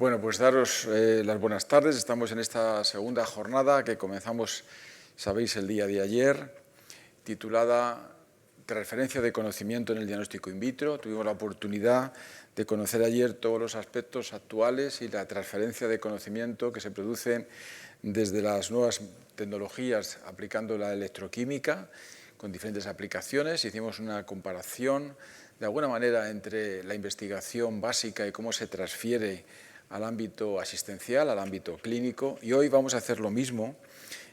Bueno, pues daros las buenas tardes. Estamos en esta segunda jornada que comenzamos, sabéis, el día de ayer, titulada Transferencia de conocimiento en el diagnóstico in vitro. Tuvimos la oportunidad de conocer ayer todos los aspectos actuales y la transferencia de conocimiento que se produce desde las nuevas tecnologías aplicando la electroquímica con diferentes aplicaciones. Hicimos una comparación de alguna manera entre la investigación básica y cómo se transfiere al ámbito asistencial, al ámbito clínico, y hoy vamos a hacer lo mismo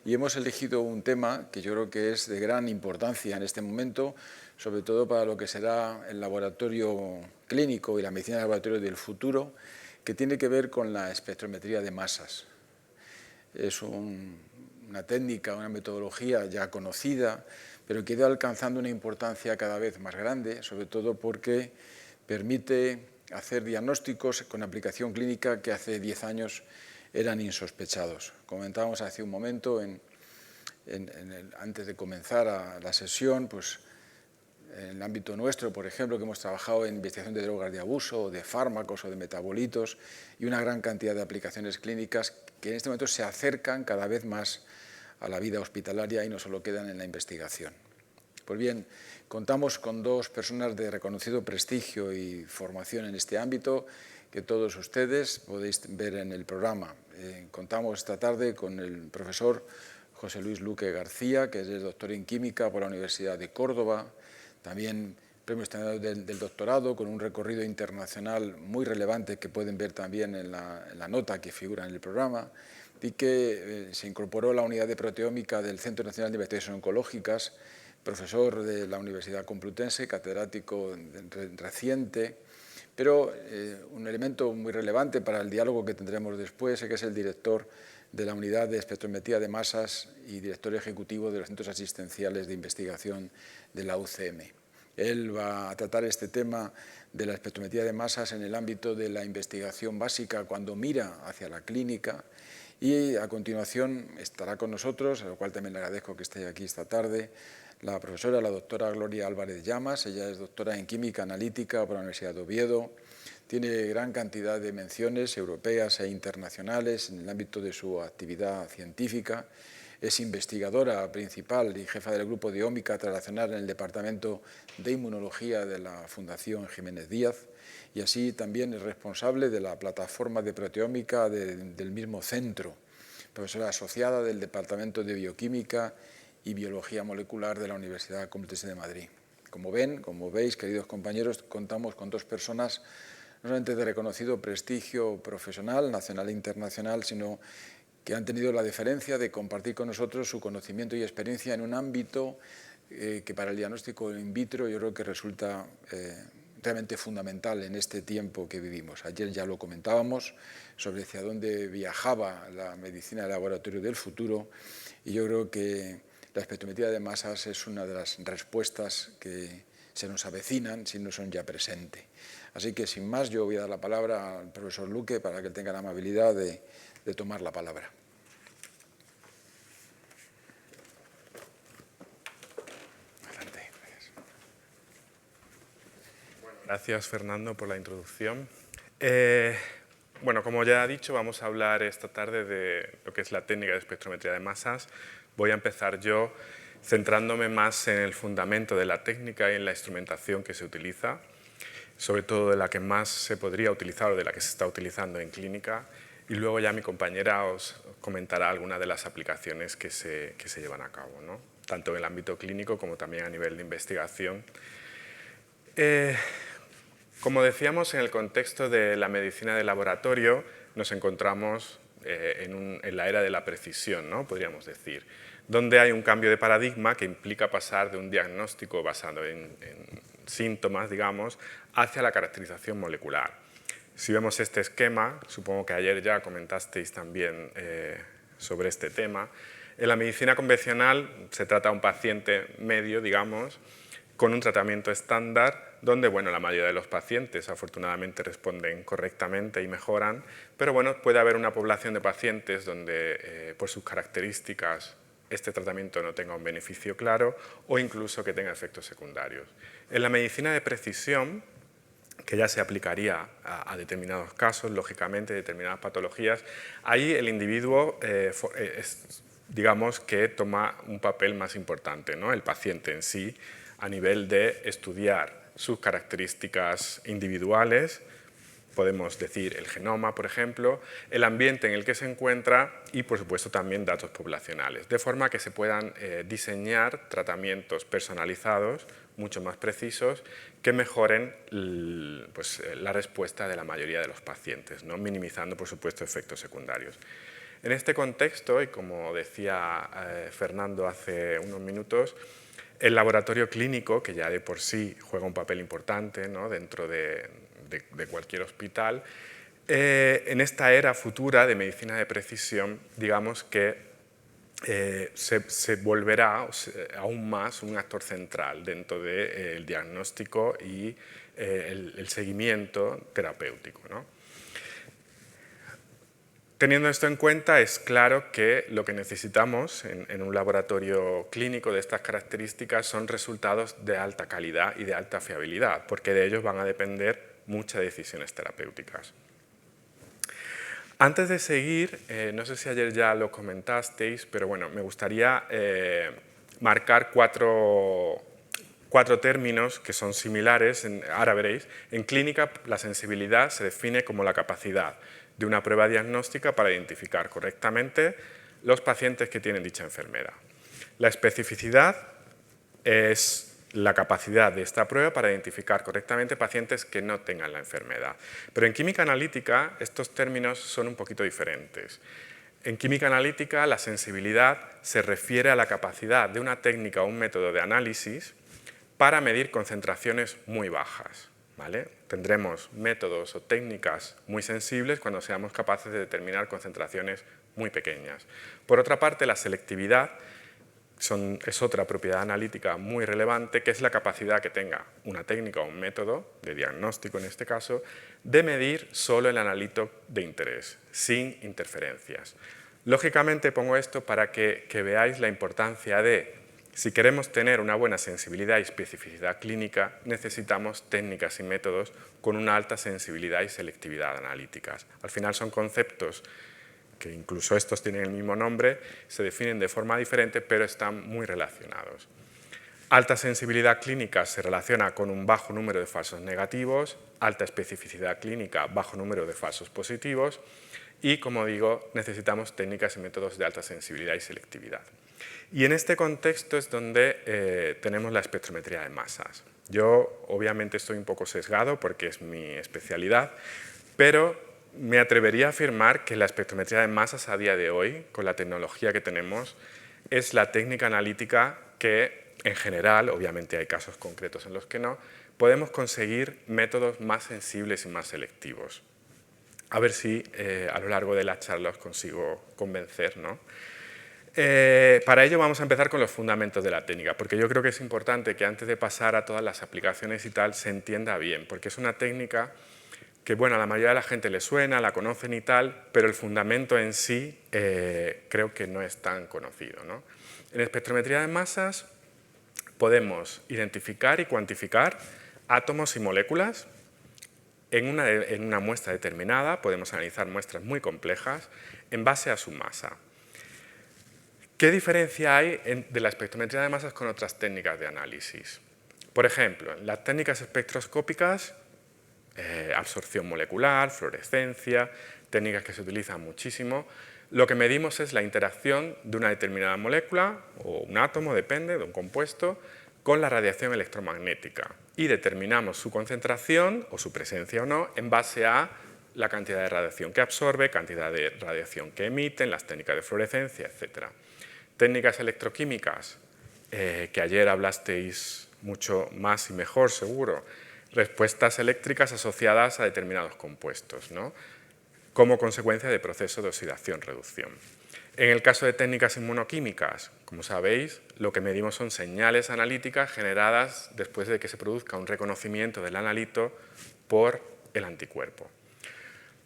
y hemos elegido un tema que yo creo que es de gran importancia en este momento, sobre todo para lo que será el laboratorio clínico y la medicina de laboratorio del futuro, que tiene que ver con la espectrometría de masas. Es una técnica, una metodología ya conocida, pero que ha ido alcanzando una importancia cada vez más grande, sobre todo porque permite hacer diagnósticos con aplicación clínica que hace 10 años eran insospechados. Comentábamos hace un momento, antes de comenzar la sesión, pues en el ámbito nuestro, por ejemplo, que hemos trabajado en investigación de drogas de abuso, o de fármacos o de metabolitos, y una gran cantidad de aplicaciones clínicas que en este momento se acercan cada vez más a la vida hospitalaria y no solo quedan en la investigación. Pues bien, contamos con dos personas de reconocido prestigio y formación en este ámbito que todos ustedes podéis ver en el programa. Contamos esta tarde con el profesor José Luis Luque García, que es doctor en Química por la Universidad de Córdoba, también premio extraordinario del doctorado, con un recorrido internacional muy relevante que pueden ver también en la nota que figura en el programa, y que se incorporó a la unidad de proteómica del Centro Nacional de Investigaciones Oncológicas, profesor de la Universidad Complutense, catedrático reciente, pero un elemento muy relevante para el diálogo que tendremos después es que es el director de la Unidad de Espectrometría de Masas y director ejecutivo de los Centros Asistenciales de Investigación de la UCM. Él va a tratar este tema de la espectrometría de masas en el ámbito de la investigación básica cuando mira hacia la clínica, y a continuación estará con nosotros, a lo cual también le agradezco que esté aquí esta tarde, la profesora, la doctora Gloria Álvarez Llamas. Ella es doctora en Química Analítica por la Universidad de Oviedo. Tiene gran cantidad de menciones europeas e internacionales en el ámbito de su actividad científica. Es investigadora principal y jefa del grupo de Ómica Translacional en el Departamento de Inmunología de la Fundación Jiménez Díaz, y así también es responsable de la plataforma de proteómica del mismo centro. Profesora asociada del Departamento de Bioquímica y Biología Molecular de la Universidad Complutense de Madrid. Como veis, queridos compañeros, contamos con dos personas no solamente de reconocido prestigio profesional, nacional e internacional, sino que han tenido la deferencia de compartir con nosotros su conocimiento y experiencia en un ámbito que para el diagnóstico in vitro yo creo que resulta realmente fundamental en este tiempo que vivimos. Ayer ya lo comentábamos sobre hacia dónde viajaba la medicina de laboratorio del futuro, y yo creo que la espectrometría de masas es una de las respuestas que se nos avecinan si no son ya presentes. Así que sin más, yo voy a dar la palabra al profesor Luque para que tenga la amabilidad de tomar la palabra. Adelante. Gracias. Gracias, Fernando, por la introducción. Bueno, como ya he dicho, vamos a hablar esta tarde de lo que es la técnica de espectrometría de masas. Voy a empezar yo centrándome más en el fundamento de la técnica y en la instrumentación que se utiliza, sobre todo de la que más se podría utilizar o de la que se está utilizando en clínica, y luego ya mi compañera os comentará algunas de las aplicaciones que se llevan a cabo, ¿no? Tanto en el ámbito clínico como también a nivel de investigación. Como decíamos, en el contexto de la medicina de laboratorio nos encontramos en la era de la precisión, ¿no? Podríamos decir, donde hay un cambio de paradigma que implica pasar de un diagnóstico basado en síntomas, digamos, hacia la caracterización molecular. Si vemos este esquema, supongo que ayer ya comentasteis también sobre este tema, en la medicina convencional se trata a un paciente medio, digamos, con un tratamiento estándar, donde bueno, la mayoría de los pacientes afortunadamente responden correctamente y mejoran, pero bueno, puede haber una población de pacientes donde por sus características este tratamiento no tenga un beneficio claro o incluso que tenga efectos secundarios. En la medicina de precisión que ya se aplicaría a determinados casos, lógicamente, determinadas patologías. Ahí el individuo, digamos, que toma un papel más importante, ¿no? El paciente en sí, a nivel de estudiar sus características individuales, podemos decir el genoma, por ejemplo, el ambiente en el que se encuentra y, por supuesto, también datos poblacionales, de forma que se puedan diseñar tratamientos personalizados, mucho más precisos, que mejoren la respuesta de la mayoría de los pacientes, ¿no? Minimizando, por supuesto, efectos secundarios. En este contexto, y como decía Fernando hace unos minutos, el laboratorio clínico, que ya de por sí juega un papel importante, ¿no? Dentro de cualquier hospital, en esta era futura de medicina de precisión, digamos que se volverá aún más un actor central dentro del diagnóstico y el seguimiento terapéutico, ¿no? Teniendo esto en cuenta, es claro que lo que necesitamos en un laboratorio clínico de estas características son resultados de alta calidad y de alta fiabilidad, porque de ellos van a depender muchas decisiones terapéuticas. Antes de seguir, no sé si ayer ya lo comentasteis, pero bueno, me gustaría marcar cuatro términos que son similares. Ahora veréis, en clínica la sensibilidad se define como la capacidad de una prueba diagnóstica para identificar correctamente los pacientes que tienen dicha enfermedad. La especificidad es la capacidad de esta prueba para identificar correctamente pacientes que no tengan la enfermedad. Pero en química analítica estos términos son un poquito diferentes. En química analítica la sensibilidad se refiere a la capacidad de una técnica o un método de análisis para medir concentraciones muy bajas, ¿vale? Tendremos métodos o técnicas muy sensibles cuando seamos capaces de determinar concentraciones muy pequeñas. Por otra parte, la selectividad es otra propiedad analítica muy relevante, que es la capacidad que tenga una técnica o un método, de diagnóstico en este caso, de medir solo el analito de interés, sin interferencias. Lógicamente pongo esto para que veáis la importancia de, si queremos tener una buena sensibilidad y especificidad clínica, necesitamos técnicas y métodos con una alta sensibilidad y selectividad analíticas. Al final son conceptos que incluso estos tienen el mismo nombre, se definen de forma diferente, pero están muy relacionados. Alta sensibilidad clínica se relaciona con un bajo número de falsos negativos, alta especificidad clínica, bajo número de falsos positivos y, como digo, necesitamos técnicas y métodos de alta sensibilidad y selectividad. Y en este contexto es donde tenemos la espectrometría de masas. Yo obviamente estoy un poco sesgado porque es mi especialidad, pero me atrevería a afirmar que la espectrometría de masas a día de hoy, con la tecnología que tenemos, es la técnica analítica que, en general, obviamente hay casos concretos en los que no, podemos conseguir métodos más sensibles y más selectivos. A ver si a lo largo de la charla os consigo convencer, ¿no? Para ello vamos a empezar con los fundamentos de la técnica, porque yo creo que es importante que antes de pasar a todas las aplicaciones y tal, se entienda bien, porque es una técnica que, bueno, a la mayoría de la gente le suena, la conocen y tal, pero el fundamento en sí creo que no es tan conocido, ¿no? En espectrometría de masas podemos identificar y cuantificar átomos y moléculas en una muestra determinada. Podemos analizar muestras muy complejas en base a su masa. ¿Qué diferencia hay de la espectrometría de masas con otras técnicas de análisis? Por ejemplo, en las técnicas espectroscópicas, absorción molecular, fluorescencia, técnicas que se utilizan muchísimo, lo que medimos es la interacción de una determinada molécula o un átomo, depende, de un compuesto, con la radiación electromagnética y determinamos su concentración o su presencia o no en base a la cantidad de radiación que absorbe, cantidad de radiación que emite, en las técnicas de fluorescencia, etc. Técnicas electroquímicas, que ayer hablasteis mucho más y mejor, seguro, respuestas eléctricas asociadas a determinados compuestos, ¿no? Como consecuencia de procesos de oxidación-reducción. En el caso de técnicas inmunoquímicas, como sabéis, lo que medimos son señales analíticas generadas después de que se produzca un reconocimiento del analito por el anticuerpo.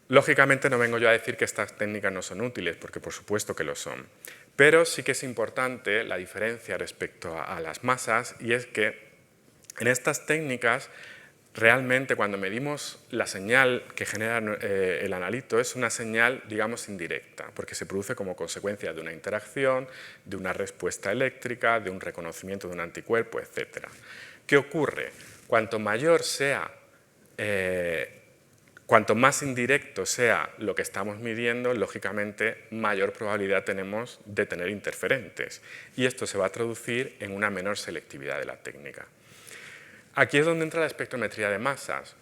Lógicamente no vengo yo a decir que estas técnicas no son útiles, porque por supuesto que lo son, pero sí que es importante la diferencia respecto a las masas, y es que en estas técnicas realmente cuando medimos la señal que genera el analito es una señal, digamos, indirecta, porque se produce como consecuencia de una interacción, de una respuesta eléctrica, de un reconocimiento de un anticuerpo, etc. ¿Qué ocurre? Cuanto mayor sea, cuanto más indirecto sea lo que estamos midiendo, lógicamente mayor probabilidad tenemos de tener interferentes, y esto se va a traducir en una menor selectividad de la técnica. Aquí es donde entra la espectrometría de masas.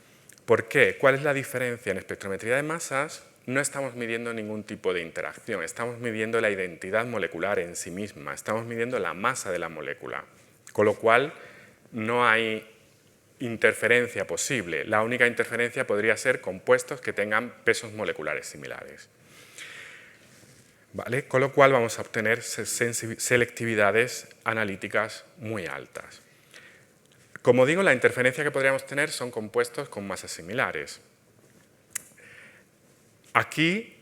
¿Por qué? ¿Cuál es la diferencia? En espectrometría de masas no estamos midiendo ningún tipo de interacción, estamos midiendo la identidad molecular en sí misma, estamos midiendo la masa de la molécula, con lo cual no hay interferencia posible. La única interferencia podría ser compuestos que tengan pesos moleculares similares. ¿Vale? Con lo cual vamos a obtener selectividades analíticas muy altas. Como digo, la interferencia que podríamos tener son compuestos con masas similares. Aquí,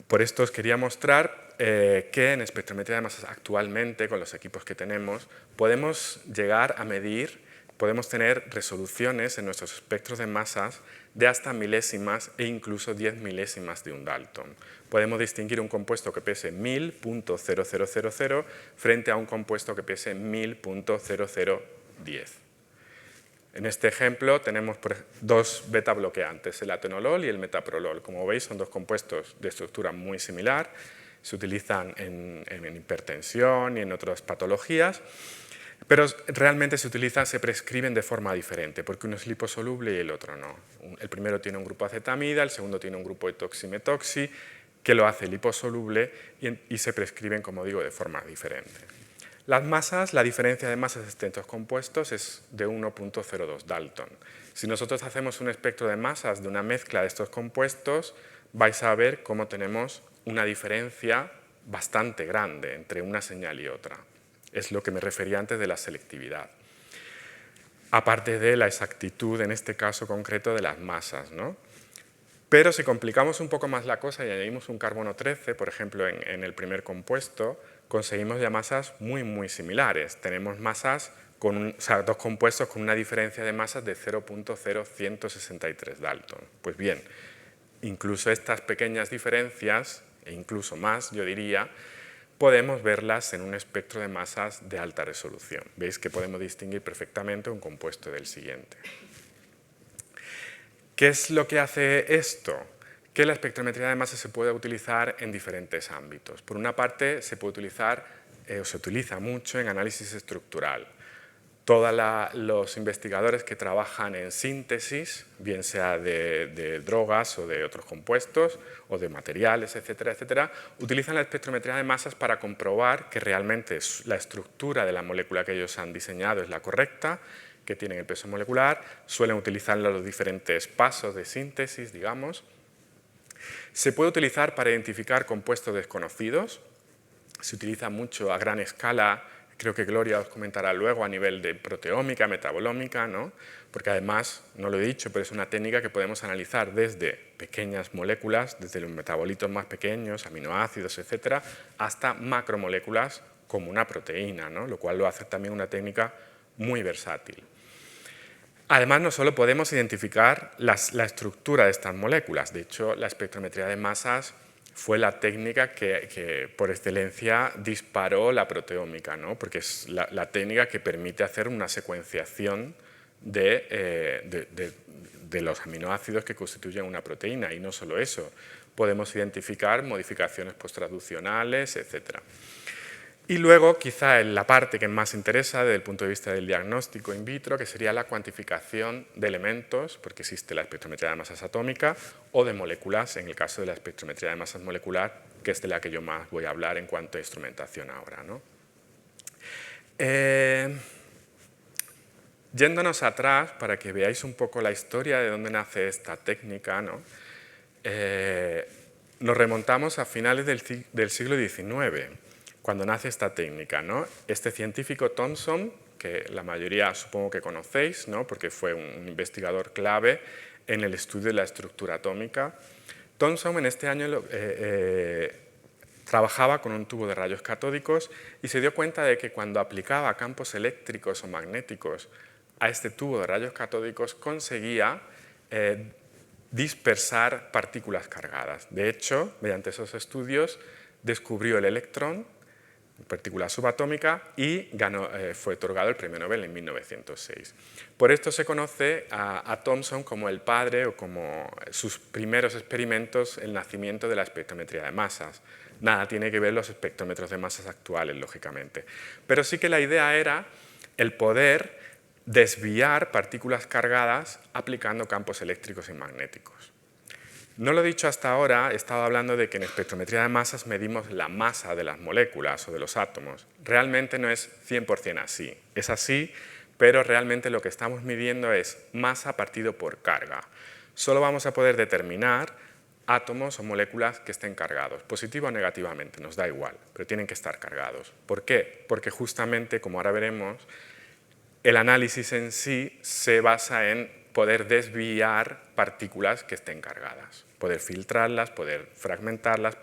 por esto os quería mostrar que en espectrometría de masas actualmente, con los equipos que tenemos, podemos llegar a medir, podemos tener resoluciones en nuestros espectros de masas de hasta milésimas e incluso 10 milésimas de un Dalton. Podemos distinguir un compuesto que pese 1000.0000 frente a un compuesto que pese 1000.0010. En este ejemplo tenemos dos beta bloqueantes, el atenolol y el metaprolol. Como veis, son dos compuestos de estructura muy similar, se utilizan en hipertensión y en otras patologías, pero realmente se prescriben de forma diferente, porque uno es liposoluble y el otro no. El primero tiene un grupo acetamida, el segundo tiene un grupo etoximetoxi, que lo hace liposoluble y se prescriben, como digo, de forma diferente. Las masas, la diferencia de masas entre estos compuestos es de 1.02 Dalton. Si nosotros hacemos un espectro de masas de una mezcla de estos compuestos, vais a ver cómo tenemos una diferencia bastante grande entre una señal y otra. Es lo que me refería antes de la selectividad. Aparte de la exactitud, en este caso concreto, de las masas, ¿no? Pero si complicamos un poco más la cosa y añadimos un carbono 13, por ejemplo, en el primer compuesto, conseguimos ya masas muy similares. Tenemos masas dos compuestos con una diferencia de masas de 0.0163 Dalton. Pues bien, incluso estas pequeñas diferencias, e incluso más, yo diría, podemos verlas en un espectro de masas de alta resolución. Veis que podemos distinguir perfectamente un compuesto del siguiente. ¿Qué es lo que hace esto? Que la espectrometría de masas se puede utilizar en diferentes ámbitos. Por una parte, se puede utilizar, o se utiliza mucho en análisis estructural. Todos los investigadores que trabajan en síntesis, bien sea de drogas o de otros compuestos, o de materiales, etcétera, etcétera, utilizan la espectrometría de masas para comprobar que realmente la estructura de la molécula que ellos han diseñado es la correcta, que tienen el peso molecular, suelen utilizar los diferentes pasos de síntesis, digamos. Se puede utilizar para identificar compuestos desconocidos, se utiliza mucho a gran escala, creo que Gloria os comentará luego, a nivel de proteómica, metabolómica, ¿no? Porque además, no lo he dicho, pero es una técnica que podemos analizar desde pequeñas moléculas, desde los metabolitos más pequeños, aminoácidos, etcétera, hasta macromoléculas como una proteína, ¿no? Lo cual lo hace también una técnica muy versátil. Además, no solo podemos identificar la estructura de estas moléculas, de hecho, la espectrometría de masas fue la técnica que por excelencia disparó la proteómica, ¿no? Porque es la técnica que permite hacer una secuenciación de los aminoácidos que constituyen una proteína, y no solo eso, podemos identificar modificaciones posttraduccionales, etc. Y luego, quizá en la parte que más interesa desde el punto de vista del diagnóstico in vitro, que sería la cuantificación de elementos, porque existe la espectrometría de masas atómica, o de moléculas, en el caso de la espectrometría de masas molecular, que es de la que yo más voy a hablar en cuanto a instrumentación ahora, ¿no? Yéndonos atrás, para que veáis un poco la historia de dónde nace esta técnica, ¿no? Nos remontamos a finales del siglo XIX, cuando nace esta técnica, ¿no? Este científico Thomson, que la mayoría supongo que conocéis, ¿no? Porque fue un investigador clave en el estudio de la estructura atómica. Thomson en este año trabajaba con un tubo de rayos catódicos y se dio cuenta de que cuando aplicaba campos eléctricos o magnéticos a este tubo de rayos catódicos conseguía dispersar partículas cargadas. De hecho, mediante esos estudios, descubrió el electrón, partícula subatómica, y fue otorgado el premio Nobel en 1906. Por esto se conoce a Thomson como el padre o como sus primeros experimentos, el nacimiento de la espectrometría de masas. Nada tiene que ver los espectrómetros de masas actuales, lógicamente. Pero sí que la idea era el poder desviar partículas cargadas aplicando campos eléctricos y magnéticos. No lo he dicho hasta ahora, he estado hablando de que en espectrometría de masas medimos la masa de las moléculas o de los átomos. Realmente no es 100% así. Es así, pero realmente lo que estamos midiendo es masa partido por carga. Solo vamos a poder determinar átomos o moléculas que estén cargados, positivo o negativamente, nos da igual, pero tienen que estar cargados. ¿Por qué? Porque justamente, como ahora veremos, el análisis en sí se basa en poder desviar partículas que estén cargadas, poder filtrarlas, poder fragmentarlas,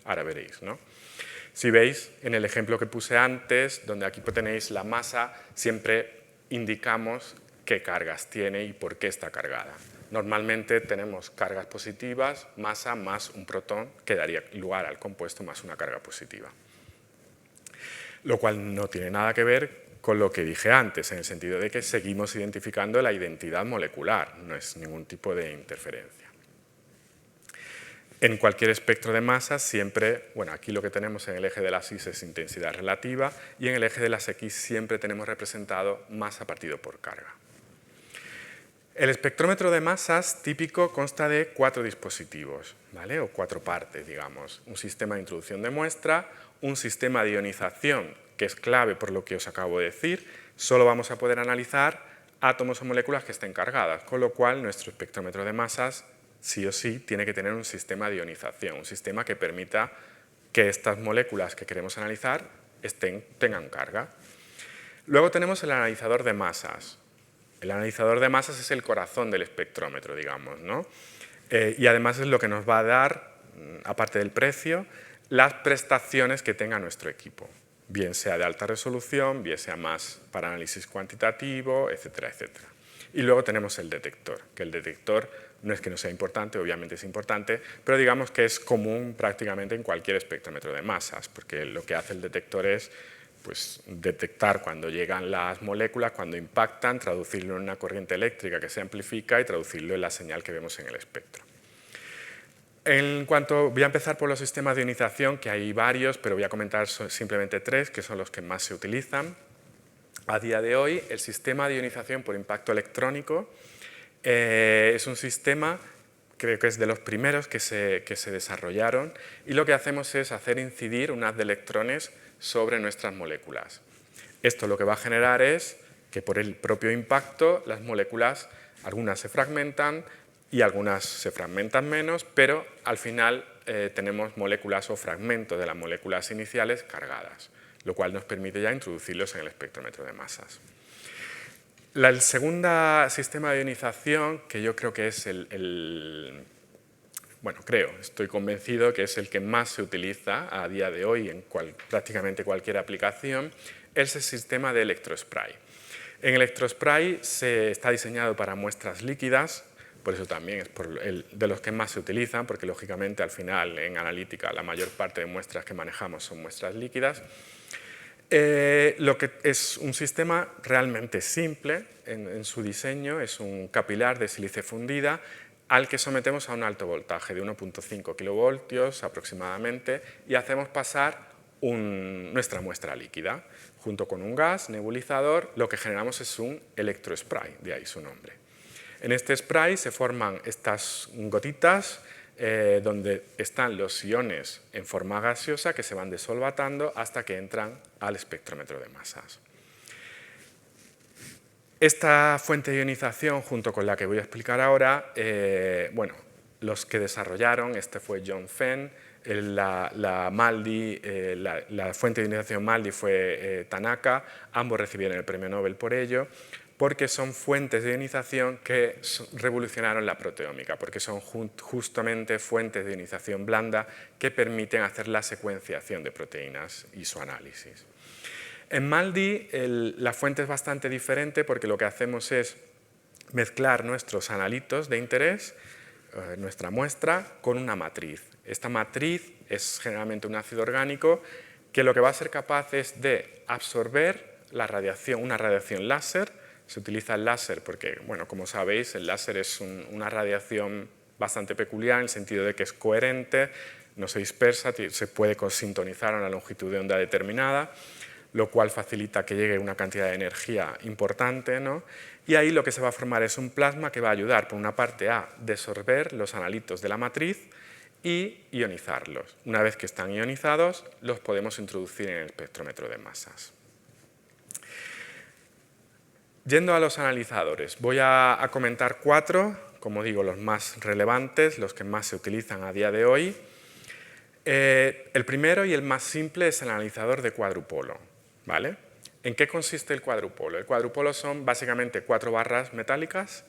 ahora veréis, ¿no? Si veis, en el ejemplo que puse antes, donde aquí tenéis la masa, siempre indicamos qué cargas tiene y por qué está cargada. Normalmente tenemos cargas positivas, masa más un protón, que daría lugar al compuesto más una carga positiva. Lo cual no tiene nada que ver con lo que dije antes, en el sentido de que seguimos identificando la identidad molecular, no es ningún tipo de interferencia. En cualquier espectro de masas siempre, bueno, aquí lo que tenemos en el eje de las Y es intensidad relativa y en el eje de las X siempre tenemos representado masa partido por carga. El espectrómetro de masas típico consta de 4 dispositivos, ¿vale? O 4 partes, digamos. Un sistema de introducción de muestra, un sistema de ionización, que es clave por lo que os acabo de decir. Solo vamos a poder analizar átomos o moléculas que estén cargadas, con lo cual nuestro espectrómetro de masas sí o sí tiene que tener un sistema de ionización, un sistema que permita que estas moléculas que queremos analizar tengan carga. Luego tenemos el analizador de masas. El analizador de masas es el corazón del espectrómetro, digamos, ¿no? Y además es lo que nos va a dar, aparte del precio, las prestaciones que tenga nuestro equipo, bien sea de alta resolución, bien sea más para análisis cuantitativo, etcétera, etcétera. Y luego tenemos el detector, que el detector no es que no sea importante, obviamente es importante, pero digamos que es común prácticamente en cualquier espectrómetro de masas, porque lo que hace el detector es pues, detectar cuando llegan las moléculas, cuando impactan, traducirlo en una corriente eléctrica que se amplifica y traducirlo en la señal que vemos en el espectro. Voy a empezar por los sistemas de ionización, que hay varios, pero voy a comentar simplemente 3, que son los que más se utilizan. A día de hoy, el sistema de ionización por impacto electrónico es un sistema, creo que es de los primeros que se desarrollaron, y lo que hacemos es hacer incidir un haz de electrones sobre nuestras moléculas. Esto lo que va a generar es que por el propio impacto las moléculas, algunas se fragmentan y algunas se fragmentan menos, pero al final tenemos moléculas o fragmentos de las moléculas iniciales cargadas, lo cual nos permite ya introducirlos en el espectrómetro de masas. El segundo sistema de ionización, que yo creo que es estoy convencido que es el que más se utiliza a día de hoy en prácticamente cualquier aplicación, es el sistema de electrospray. En electrospray está diseñado para muestras líquidas, por eso también es de los que más se utilizan, porque lógicamente al final en analítica la mayor parte de muestras que manejamos son muestras líquidas. Lo que es un sistema realmente simple en su diseño, es un capilar de sílice fundida al que sometemos a un alto voltaje de 1,5 kilovoltios aproximadamente y hacemos pasar nuestra muestra líquida. Junto con un gas nebulizador, lo que generamos es un electrospray, de ahí su nombre. En este spray se forman estas gotitas donde están los iones en forma gaseosa que se van desolvatando hasta que entran al espectrómetro de masas. Esta fuente de ionización, junto con la que voy a explicar ahora, los que desarrollaron, este fue John Fenn, la fuente de ionización MALDI fue Tanaka, ambos recibieron el premio Nobel por ello, porque son fuentes de ionización que revolucionaron la proteómica, porque son justamente fuentes de ionización blanda que permiten hacer la secuenciación de proteínas y su análisis. En MALDI la fuente es bastante diferente porque lo que hacemos es mezclar nuestros analitos de interés, nuestra muestra, con una matriz. Esta matriz es generalmente un ácido orgánico que lo que va a ser capaz es de absorber la radiación, una radiación láser. Se utiliza el láser porque, bueno, como sabéis, el láser es una radiación bastante peculiar en el sentido de que es coherente, no se dispersa, se puede sintonizar a una longitud de onda determinada, lo cual facilita que llegue una cantidad de energía importante, ¿no? Y ahí lo que se va a formar es un plasma que va a ayudar, por una parte, a desorber los analitos de la matriz y ionizarlos. Una vez que están ionizados, los podemos introducir en el espectrómetro de masas. Yendo a los analizadores, voy a comentar 4, como digo, los más relevantes, los que más se utilizan a día de hoy. El primero y el más simple es el analizador de cuadrupolo, ¿vale? ¿En qué consiste el cuadrupolo? El cuadrupolo son básicamente 4 barras metálicas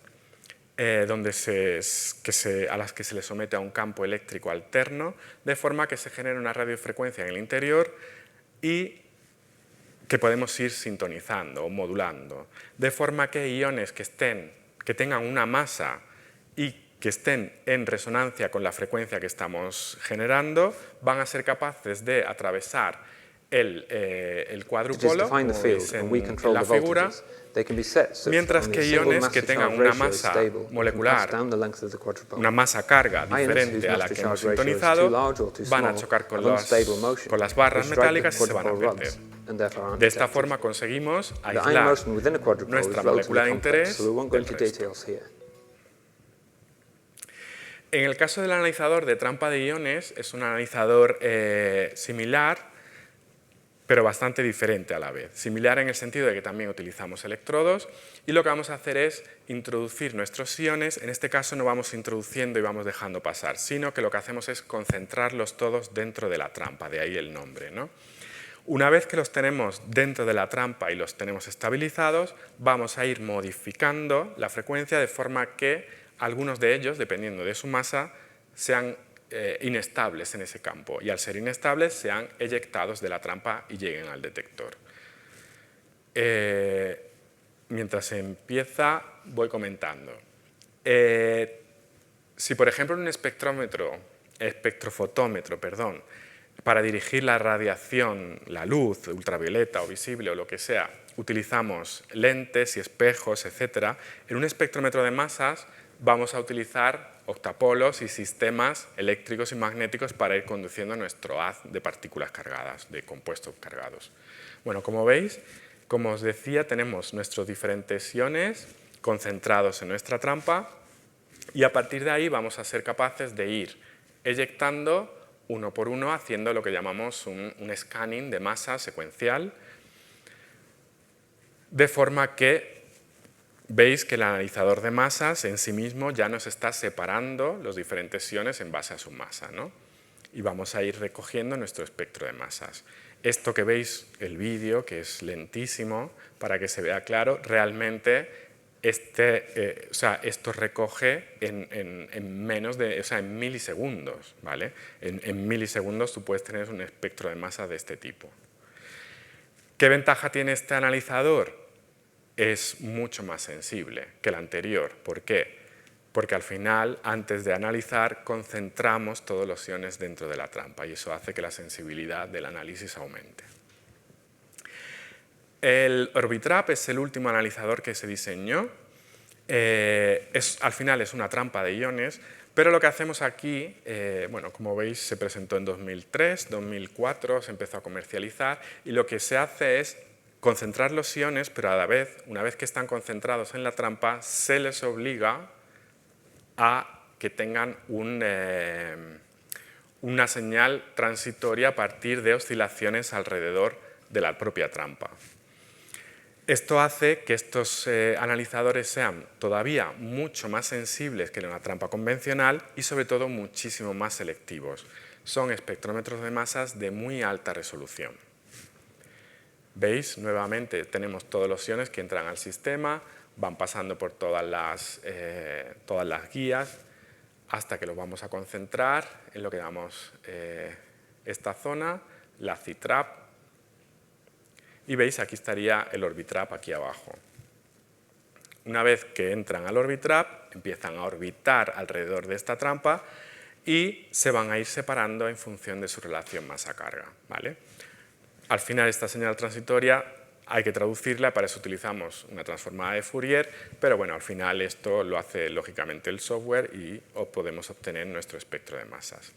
a las que se les somete a un campo eléctrico alterno, de forma que se genera una radiofrecuencia en el interior y que podemos ir sintonizando o modulando, de forma que iones que tengan una masa y que estén en resonancia con la frecuencia que estamos generando, van a ser capaces de atravesar el cuadrupolo, como veis en la figura, mientras que iones que tengan una masa molecular, una masa carga diferente a la que hemos sintonizado, van a chocar con las barras metálicas y se van a perder. De esta forma conseguimos aislar nuestra molécula de interés del resto. En el caso del analizador de trampa de iones, es un analizador similar, pero bastante diferente a la vez. Similar en el sentido de que también utilizamos electrodos y lo que vamos a hacer es introducir nuestros iones. En este caso no vamos introduciendo y vamos dejando pasar, sino que lo que hacemos es concentrarlos todos dentro de la trampa, de ahí el nombre, ¿no? Una vez que los tenemos dentro de la trampa y los tenemos estabilizados, vamos a ir modificando la frecuencia de forma que algunos de ellos, dependiendo de su masa, sean inestables en ese campo y al ser inestables sean eyectados de la trampa y lleguen al detector. Mientras se empieza, voy comentando. Si por ejemplo en un espectrofotómetro, para dirigir la radiación, la luz ultravioleta o visible o lo que sea, utilizamos lentes y espejos, etc., en un espectrómetro de masas vamos a utilizar octapolos y sistemas eléctricos y magnéticos para ir conduciendo nuestro haz de partículas cargadas, de compuestos cargados. Bueno, como veis, como os decía, tenemos nuestros diferentes iones concentrados en nuestra trampa y a partir de ahí vamos a ser capaces de ir eyectando uno por uno, haciendo lo que llamamos un scanning de masa secuencial, de forma que veis que el analizador de masas en sí mismo ya nos está separando los diferentes iones en base a su masa, ¿no? Y vamos a ir recogiendo nuestro espectro de masas. Esto que veis, el vídeo, que es lentísimo, para que se vea claro, realmente esto recoge en menos de, en milisegundos, ¿vale? En milisegundos tú puedes tener un espectro de masa de este tipo. ¿Qué ventaja tiene este analizador? Es mucho más sensible que el anterior. ¿Por qué? Porque al final, antes de analizar, concentramos todos los iones dentro de la trampa y eso hace que la sensibilidad del análisis aumente. El Orbitrap es el último analizador que se diseñó. Al final es una trampa de iones, pero lo que hacemos aquí, bueno, como veis, se presentó en 2003, 2004, se empezó a comercializar y lo que se hace es concentrar los iones, pero a la vez, una vez que están concentrados en la trampa, se les obliga a que tengan una señal transitoria a partir de oscilaciones alrededor de la propia trampa. Esto hace que estos analizadores sean todavía mucho más sensibles que en una trampa convencional y sobre todo muchísimo más selectivos. Son espectrómetros de masas de muy alta resolución. ¿Veis? Nuevamente tenemos todos los iones que entran al sistema, van pasando por todas las guías hasta que los vamos a concentrar en lo que llamamos esta zona, la CITRAP, y veis, aquí estaría el Orbitrap aquí abajo. Una vez que entran al Orbitrap, empiezan a orbitar alrededor de esta trampa y se van a ir separando en función de su relación masa-carga, ¿vale? Al final, esta señal transitoria hay que traducirla, para eso utilizamos una transformada de Fourier, pero bueno, al final esto lo hace lógicamente el software y podemos obtener nuestro espectro de masas.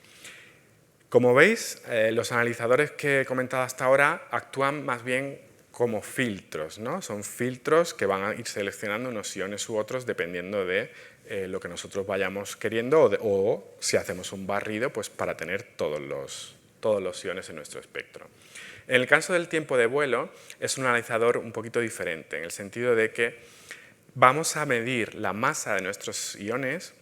Como veis, los analizadores que he comentado hasta ahora actúan más bien como filtros, ¿no? Son filtros que van a ir seleccionando unos iones u otros dependiendo de lo que nosotros vayamos queriendo o si hacemos un barrido, pues para tener todos los iones en nuestro espectro. En el caso del tiempo de vuelo es un analizador un poquito diferente, en el sentido de que vamos a medir la masa de nuestros iones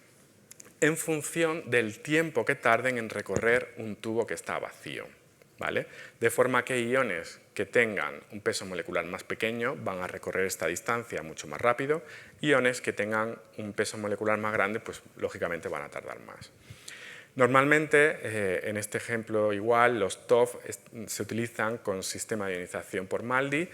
en función del tiempo que tarden en recorrer un tubo que está vacío, ¿vale? De forma que iones que tengan un peso molecular más pequeño van a recorrer esta distancia mucho más rápido, iones que tengan un peso molecular más grande, pues lógicamente van a tardar más. Normalmente, en este ejemplo igual, los TOF se utilizan con sistema de ionización por MALDI,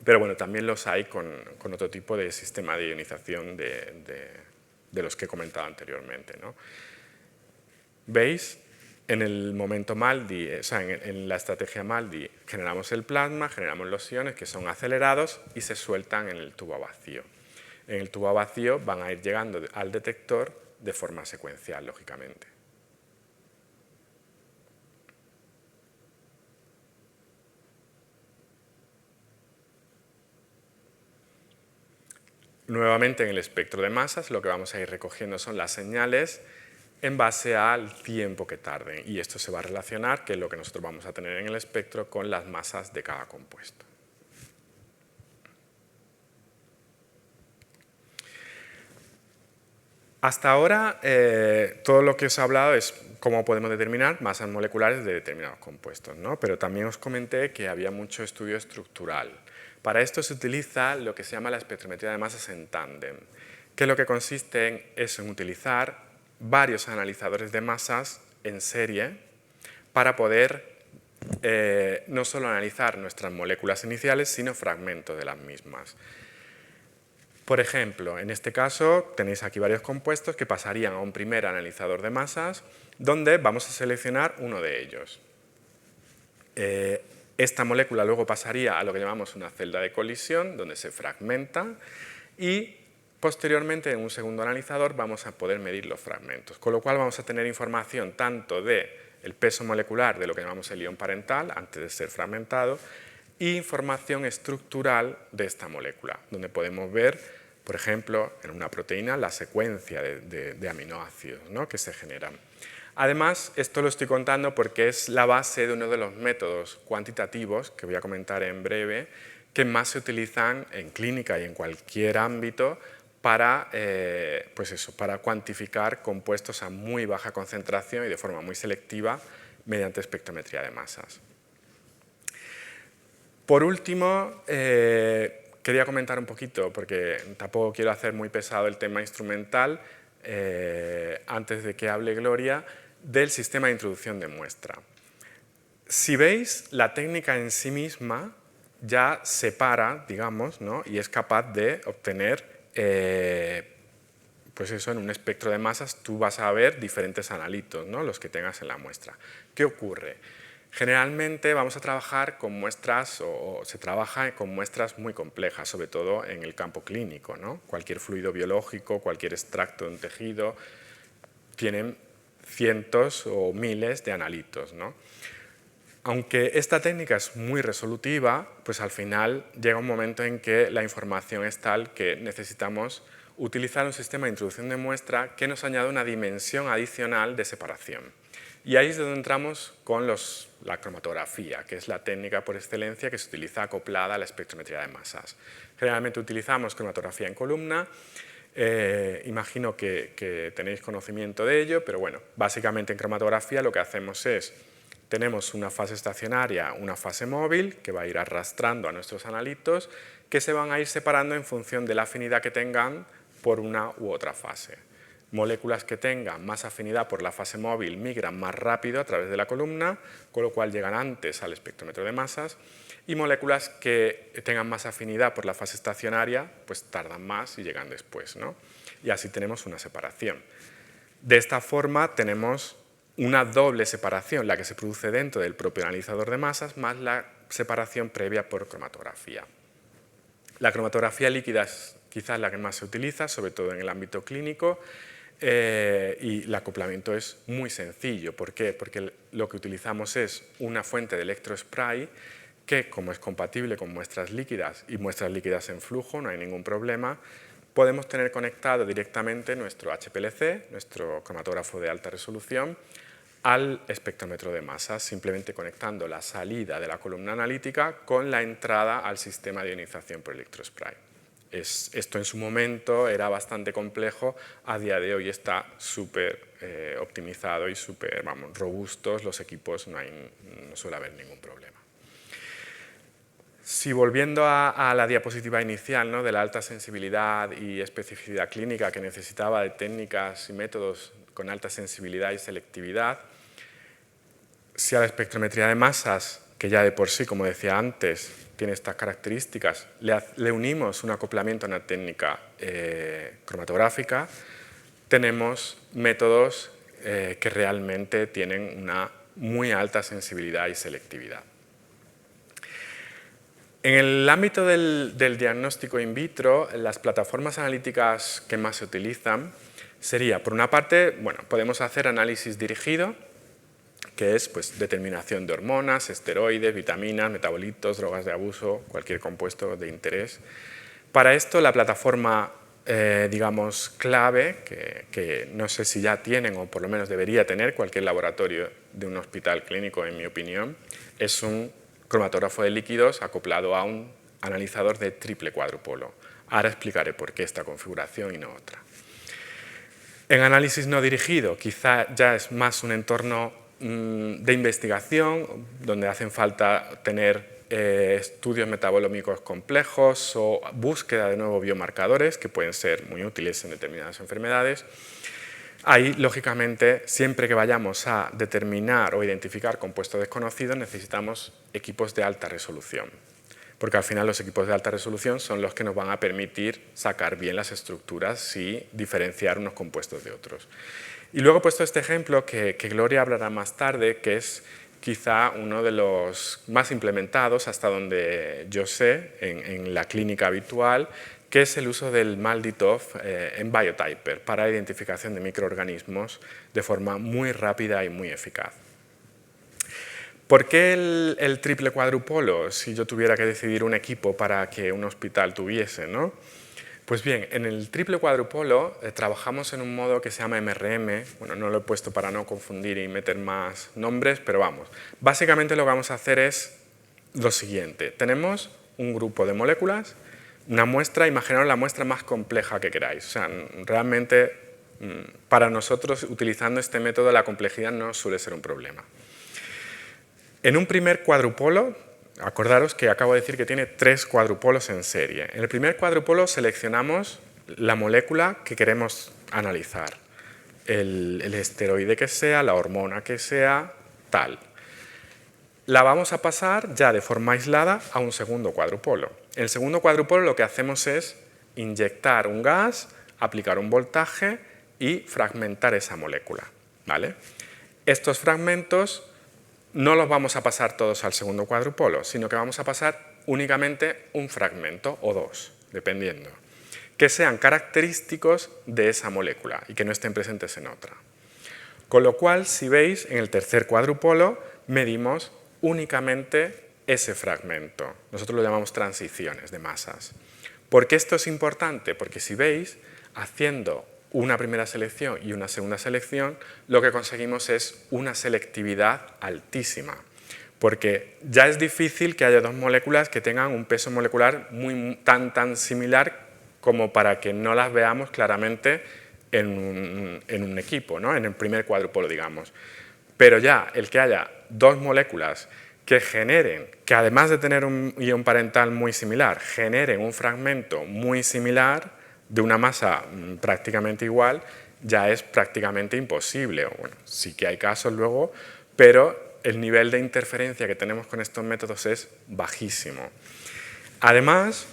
pero bueno, también los hay con otro tipo de sistema de ionización de los que he comentado anteriormente, ¿no? ¿Veis? En el momento MALDI, o sea, en la estrategia MALDI, generamos el plasma, generamos los iones que son acelerados y se sueltan en el tubo vacío. En el tubo vacío van a ir llegando al detector de forma secuencial, lógicamente. Nuevamente, en el espectro de masas, lo que vamos a ir recogiendo son las señales en base al tiempo que tarden, y esto se va a relacionar, que es lo que nosotros vamos a tener en el espectro, con las masas de cada compuesto. Hasta ahora, todo lo que os he hablado es cómo podemos determinar masas moleculares de determinados compuestos, ¿no? Pero también os comenté que había mucho estudio estructural. Para esto se utiliza lo que se llama la espectrometría de masas en tándem, que lo que consiste es en utilizar varios analizadores de masas en serie para poder no solo analizar nuestras moléculas iniciales, sino fragmentos de las mismas. Por ejemplo, en este caso tenéis aquí varios compuestos que pasarían a un primer analizador de masas, donde vamos a seleccionar uno de ellos. Esta molécula luego pasaría a lo que llamamos una celda de colisión, donde se fragmenta, y posteriormente en un segundo analizador vamos a poder medir los fragmentos, con lo cual vamos a tener información tanto del peso molecular de lo que llamamos el ion parental antes de ser fragmentado, e información estructural de esta molécula, donde podemos ver, por ejemplo, en una proteína la secuencia de aminoácidos, ¿no?, que se generan. Además, esto lo estoy contando porque es la base de uno de los métodos cuantitativos, que voy a comentar en breve, que más se utilizan en clínica y en cualquier ámbito para, para cuantificar compuestos a muy baja concentración y de forma muy selectiva mediante espectrometría de masas. Por último, quería comentar un poquito, porque tampoco quiero hacer muy pesado el tema instrumental, antes de que hable Gloria, del sistema de introducción de muestra. Si veis, la técnica en sí misma ya separa, digamos, ¿no?, y es capaz de obtener, pues eso, en un espectro de masas tú vas a ver diferentes analitos, ¿no?, los que tengas en la muestra. ¿Qué ocurre? Generalmente vamos a trabajar con muestras, o se trabaja con muestras muy complejas, sobre todo en el campo clínico, ¿no? Cualquier fluido biológico, cualquier extracto de un tejido, tienen cientos o miles de analitos, ¿no? Aunque esta técnica es muy resolutiva, pues al final llega un momento en que la información es tal que necesitamos utilizar un sistema de introducción de muestra que nos añade una dimensión adicional de separación. Y ahí es donde entramos con la cromatografía, que es la técnica por excelencia que se utiliza acoplada a la espectrometría de masas. Generalmente utilizamos cromatografía en columna, imagino que tenéis conocimiento de ello, pero bueno, básicamente en cromatografía lo que hacemos es, tenemos una fase estacionaria, una fase móvil, que va a ir arrastrando a nuestros analitos, que se van a ir separando en función de la afinidad que tengan por una u otra fase. moléculas que tengan más afinidad por la fase móvil migran más rápido a través de la columna, con lo cual llegan antes al espectrómetro de masas, y moléculas que tengan más afinidad por la fase estacionaria, pues tardan más y llegan después, ¿no? Y así tenemos una separación. De esta forma tenemos una doble separación, la que se produce dentro del propio analizador de masas, más la separación previa por cromatografía. La cromatografía líquida es quizás la que más se utiliza, sobre todo en el ámbito clínico, y el acoplamiento es muy sencillo. ¿Por qué? Porque lo que utilizamos es una fuente de electrospray que, como es compatible con muestras líquidas y muestras líquidas en flujo, no hay ningún problema, podemos tener conectado directamente nuestro HPLC, nuestro cromatógrafo de alta resolución, al espectrómetro de masas, simplemente conectando la salida de la columna analítica con la entrada al sistema de ionización por electrospray. Esto en su momento era bastante complejo, a día de hoy está súper optimizado y súper robustos los equipos, no suele haber ningún problema. Si volviendo a la diapositiva inicial, ¿no?, de la alta sensibilidad y especificidad clínica que necesitaba de técnicas y métodos con alta sensibilidad y selectividad, si a la espectrometría de masas, que ya de por sí, como decía antes, tiene estas características, le unimos un acoplamiento a una técnica cromatográfica, tenemos métodos que realmente tienen una muy alta sensibilidad y selectividad. En el ámbito del diagnóstico in vitro, las plataformas analíticas que más se utilizan sería, por una parte, bueno, podemos hacer análisis dirigido, que es pues, determinación de hormonas, esteroides, vitaminas, metabolitos, drogas de abuso, cualquier compuesto de interés. Para esto, la plataforma, digamos, clave, que no sé si ya tienen o por lo menos debería tener cualquier laboratorio de un hospital clínico, en mi opinión, es un cromatógrafo de líquidos acoplado a un analizador de triple cuadrupolo. Ahora explicaré por qué esta configuración y no otra. En análisis no dirigido, quizá ya es más un entorno de investigación, donde hacen falta tener estudios metabolómicos complejos o búsqueda de nuevos biomarcadores que pueden ser muy útiles en determinadas enfermedades. Ahí, lógicamente, siempre que vayamos a determinar o identificar compuestos desconocidos, necesitamos equipos de alta resolución, porque al final los equipos de alta resolución son los que nos van a permitir sacar bien las estructuras y diferenciar unos compuestos de otros. Y luego he puesto este ejemplo que Gloria hablará más tarde, que es quizá uno de los más implementados, hasta donde yo sé, en la clínica habitual, que es el uso del MALDI-TOF en Biotyper para identificación de microorganismos de forma muy rápida y muy eficaz. ¿Por qué el triple cuadrupolo, si yo tuviera que decidir un equipo para que un hospital tuviese, ¿no? Pues bien, en el triple cuadrupolo trabajamos en un modo que se llama MRM, bueno, no lo he puesto para no confundir y meter más nombres, pero vamos, básicamente lo que vamos a hacer es lo siguiente. Tenemos un grupo de moléculas, una muestra, imaginaos la muestra más compleja que queráis, o sea, realmente para nosotros utilizando este método la complejidad no suele ser un problema. En un primer cuadrupolo, acordaros que acabo de decir que tiene 3 cuadrupolos en serie. En el primer cuadrupolo seleccionamos la molécula que queremos analizar, el esteroide que sea, la hormona que sea, tal. La vamos a pasar ya de forma aislada a un segundo cuadrupolo. En el segundo cuadrupolo lo que hacemos es inyectar un gas, aplicar un voltaje y fragmentar esa molécula, ¿vale? Estos fragmentos no los vamos a pasar todos al segundo cuadrupolo, sino que vamos a pasar únicamente un fragmento o 2, dependiendo, que sean característicos de esa molécula y que no estén presentes en otra. Con lo cual, si veis, en el tercer cuadrupolo medimos únicamente ese fragmento. Nosotros lo llamamos transiciones de masas. ¿Por qué esto es importante? Porque si veis, haciendo una primera selección y una segunda selección, lo que conseguimos es una selectividad altísima, porque ya es difícil que haya dos moléculas que tengan un peso molecular tan similar como para que no las veamos claramente en un equipo, ¿no? En el primer cuadrupolo, digamos. Pero ya el que haya dos moléculas que generen, que además de tener un ion parental muy similar, generen un fragmento muy similar, de una masa prácticamente igual, ya es prácticamente imposible. Bueno, sí que hay casos luego, pero el nivel de interferencia que tenemos con estos métodos es bajísimo. Además,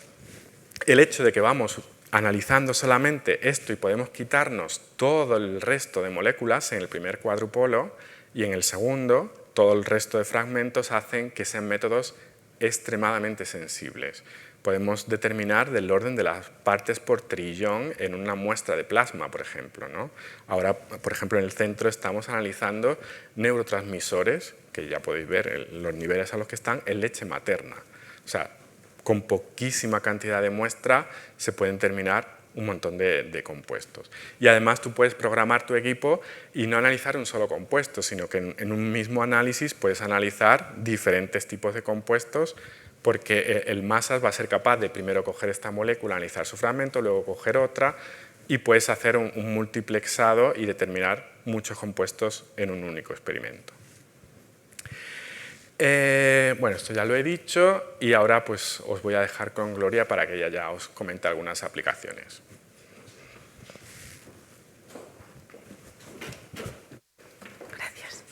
el hecho de que vamos analizando solamente esto y podemos quitarnos todo el resto de moléculas en el primer cuadrupolo y en el segundo, todo el resto de fragmentos hacen que sean métodos extremadamente sensibles. Podemos determinar del orden de las partes por trillón en una muestra de plasma, por ejemplo, ¿no? Ahora, por ejemplo, en el centro estamos analizando neurotransmisores, que ya podéis ver los niveles a los que están, en leche materna. O sea, con poquísima cantidad de muestra se pueden determinar un montón de compuestos. Y además tú puedes programar tu equipo y no analizar un solo compuesto, sino que en un mismo análisis puedes analizar diferentes tipos de compuestos, porque el MASAS va a ser capaz de primero coger esta molécula, analizar su fragmento, luego coger otra, y puedes hacer un multiplexado y determinar muchos compuestos en un único experimento. Bueno, esto ya lo he dicho y ahora pues os voy a dejar con Gloria para que ella ya os comente algunas aplicaciones. Gracias.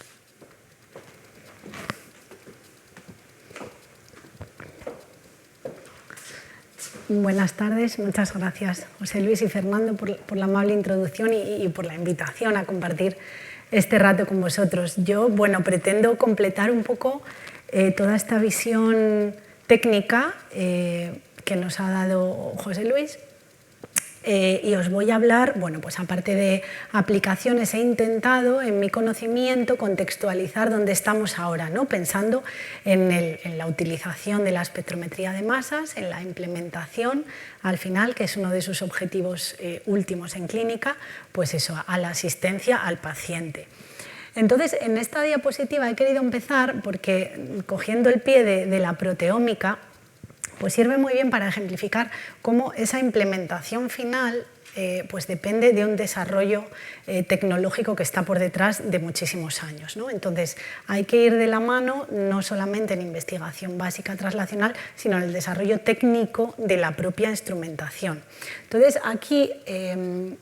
Buenas tardes, muchas gracias José Luis y Fernando por la amable introducción y por la invitación a compartir este rato con vosotros. Yo, bueno, pretendo completar un poco toda esta visión técnica que nos ha dado José Luis y os voy a hablar, bueno, pues aparte de aplicaciones, he intentado en mi conocimiento contextualizar dónde estamos ahora, ¿no? Pensando en la utilización de la espectrometría de masas, en la implementación, al final, que es uno de sus objetivos últimos en clínica, pues eso, a la asistencia al paciente. Entonces, en esta diapositiva he querido empezar porque, cogiendo el pie de la proteómica, pues sirve muy bien para ejemplificar cómo esa implementación final pues depende de un desarrollo tecnológico que está por detrás de muchísimos años, ¿no? Entonces, hay que ir de la mano no solamente en investigación básica translacional, sino en el desarrollo técnico de la propia instrumentación. Entonces, aquí he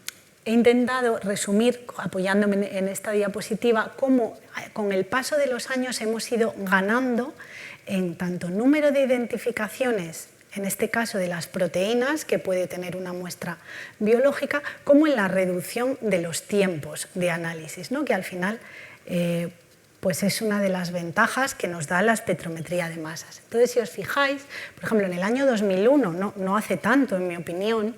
intentado resumir, apoyándome en esta diapositiva, cómo con el paso de los años hemos ido ganando en tanto número de identificaciones, en este caso de las proteínas que puede tener una muestra biológica, como en la reducción de los tiempos de análisis, ¿no? Que al final pues es una de las ventajas que nos da la espectrometría de masas. Entonces, si os fijáis, por ejemplo, en el año 2001, no hace tanto en mi opinión,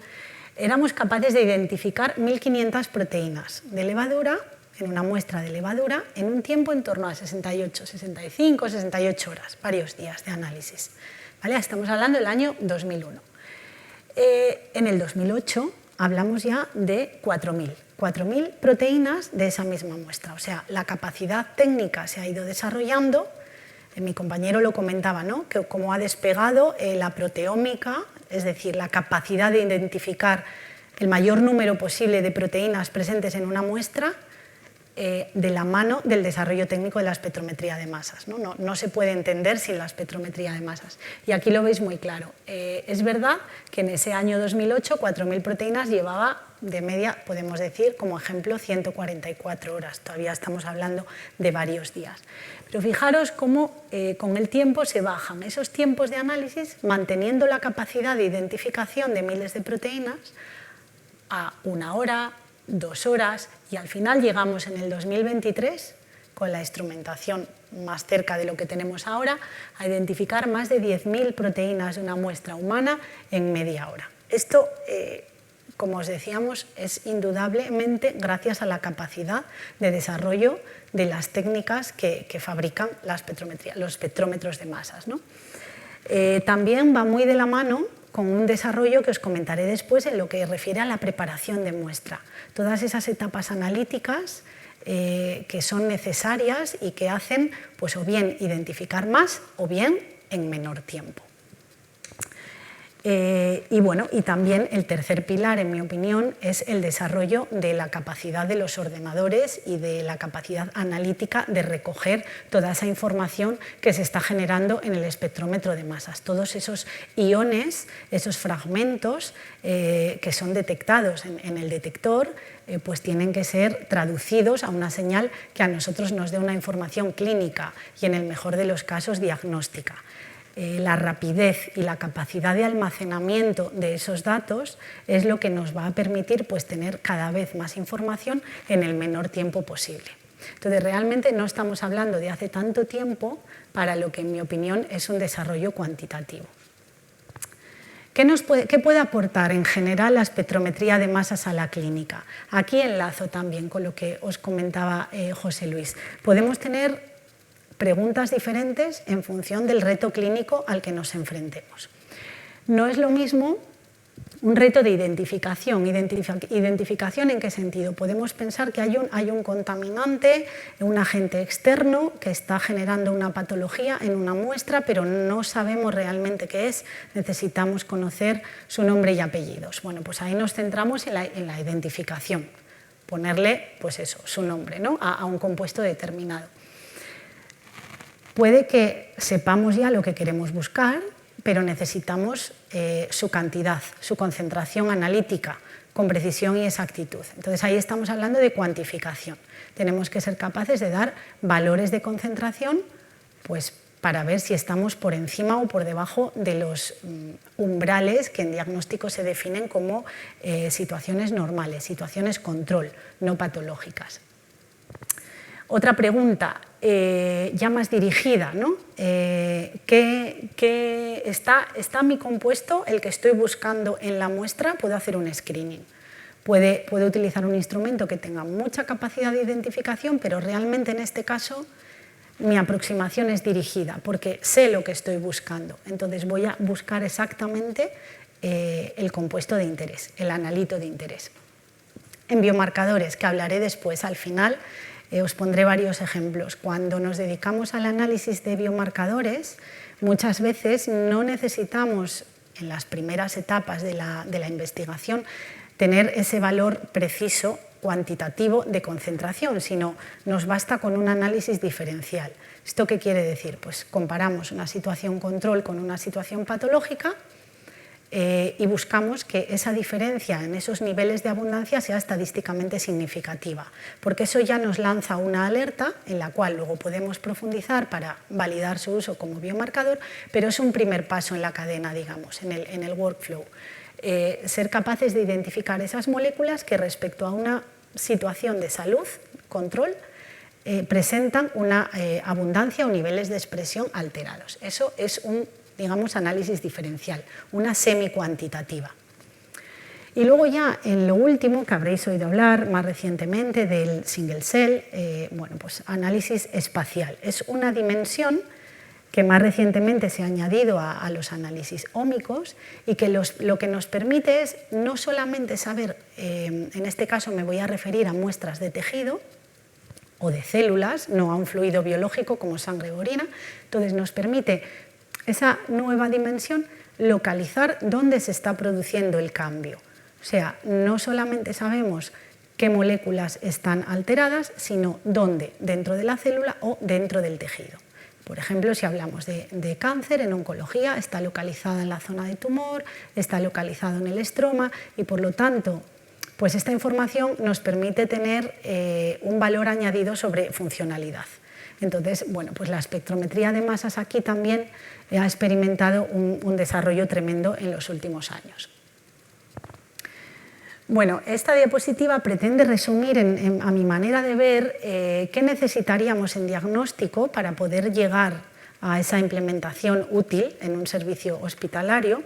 éramos capaces de identificar 1.500 proteínas de levadura en una muestra de levadura en un tiempo en torno a 68, 65, 68 horas, varios días de análisis. ¿Vale? Estamos hablando del año 2001. En el 2008 hablamos ya de 4.000 proteínas de esa misma muestra. O sea, la capacidad técnica se ha ido desarrollando. Mi compañero lo comentaba, ¿no? Que cómo ha despegado la proteómica, es decir, la capacidad de identificar el mayor número posible de proteínas presentes en una muestra, de la mano del desarrollo técnico de la espectrometría de masas, ¿no? No se puede entender sin la espectrometría de masas. Y aquí lo veis muy claro. Es verdad que en ese año 2008 4.000 proteínas llevaba de media, podemos decir, como ejemplo, 144 horas. Todavía estamos hablando de varios días. Pero fijaros cómo con el tiempo se bajan esos tiempos de análisis, manteniendo la capacidad de identificación de miles de proteínas a 1 hora, 2 horas, y al final llegamos en el 2023, con la instrumentación más cerca de lo que tenemos ahora, a identificar más de 10.000 proteínas de una muestra humana en media hora. Esto, como os decíamos, es indudablemente gracias a la capacidad de desarrollo de las técnicas que fabrican la espectrometría, los espectrómetros de masas, ¿no? También va muy de la mano con un desarrollo que os comentaré después en lo que refiere a la preparación de muestra. Todas esas etapas analíticas que son necesarias y que hacen pues, o bien identificar más o bien en menor tiempo. Y también el tercer pilar, en mi opinión, es el desarrollo de la capacidad de los ordenadores y de la capacidad analítica de recoger toda esa información que se está generando en el espectrómetro de masas. Todos esos iones, esos fragmentos que son detectados en el detector, pues tienen que ser traducidos a una señal que a nosotros nos dé una información clínica y, en el mejor de los casos, diagnóstica. La rapidez y la capacidad de almacenamiento de esos datos es lo que nos va a permitir pues, tener cada vez más información en el menor tiempo posible. Entonces, realmente no estamos hablando de hace tanto tiempo para lo que, en mi opinión, es un desarrollo cuantitativo. ¿Qué puede aportar en general la espectrometría de masas a la clínica? Aquí enlazo también con lo que os comentaba José Luis. Podemos tener preguntas diferentes en función del reto clínico al que nos enfrentemos. No es lo mismo un reto de identificación. ¿Identificación en qué sentido? Podemos pensar que hay un contaminante, un agente externo que está generando una patología en una muestra, pero no sabemos realmente qué es, necesitamos conocer su nombre y apellidos. Bueno, pues ahí nos centramos en la identificación, ponerle pues eso, su nombre, ¿no? a un compuesto determinado. Puede que sepamos ya lo que queremos buscar, pero necesitamos su cantidad, su concentración analítica, con precisión y exactitud. Entonces ahí estamos hablando de cuantificación. Tenemos que ser capaces de dar valores de concentración pues, para ver si estamos por encima o por debajo de los umbrales que en diagnóstico se definen como situaciones normales, situaciones control, no patológicas. Otra pregunta, ya más dirigida, ¿no? ¿Está mi compuesto, el que estoy buscando en la muestra? ¿Puedo hacer un screening? Puede utilizar un instrumento que tenga mucha capacidad de identificación, pero realmente en este caso mi aproximación es dirigida, porque sé lo que estoy buscando. Entonces voy a buscar exactamente el compuesto de interés, el analito de interés. En biomarcadores, que hablaré después al final, os pondré varios ejemplos. Cuando nos dedicamos al análisis de biomarcadores, muchas veces no necesitamos, en las primeras etapas de la investigación, tener ese valor preciso, cuantitativo de concentración, sino nos basta con un análisis diferencial. ¿Esto qué quiere decir? Pues comparamos una situación control con una situación patológica y buscamos que esa diferencia en esos niveles de abundancia sea estadísticamente significativa, porque eso ya nos lanza una alerta en la cual luego podemos profundizar para validar su uso como biomarcador, pero es un primer paso en la cadena, digamos, en el workflow. Ser capaces de identificar esas moléculas que respecto a una situación de salud, control, presentan una abundancia o niveles de expresión alterados. Eso es un, digamos, análisis diferencial, una semi-cuantitativa. Y luego ya en lo último, que habréis oído hablar más recientemente del single cell, bueno, pues análisis espacial. Es una dimensión que más recientemente se ha añadido a los análisis ómicos y que lo que nos permite es no solamente saber, en este caso me voy a referir a muestras de tejido o de células, no a un fluido biológico como sangre o orina, entonces nos permite esa nueva dimensión localizar dónde se está produciendo el cambio. O sea, no solamente sabemos qué moléculas están alteradas, sino dónde, dentro de la célula o dentro del tejido. Por ejemplo, si hablamos de cáncer en oncología, está localizada en la zona de tumor, está localizado en el estroma y, por lo tanto, pues esta información nos permite tener un valor añadido sobre funcionalidad. Entonces, bueno, pues la espectrometría de masas aquí también ha experimentado un desarrollo tremendo en los últimos años. Bueno, esta diapositiva pretende resumir, a mi manera de ver, qué necesitaríamos en diagnóstico para poder llegar a esa implementación útil en un servicio hospitalario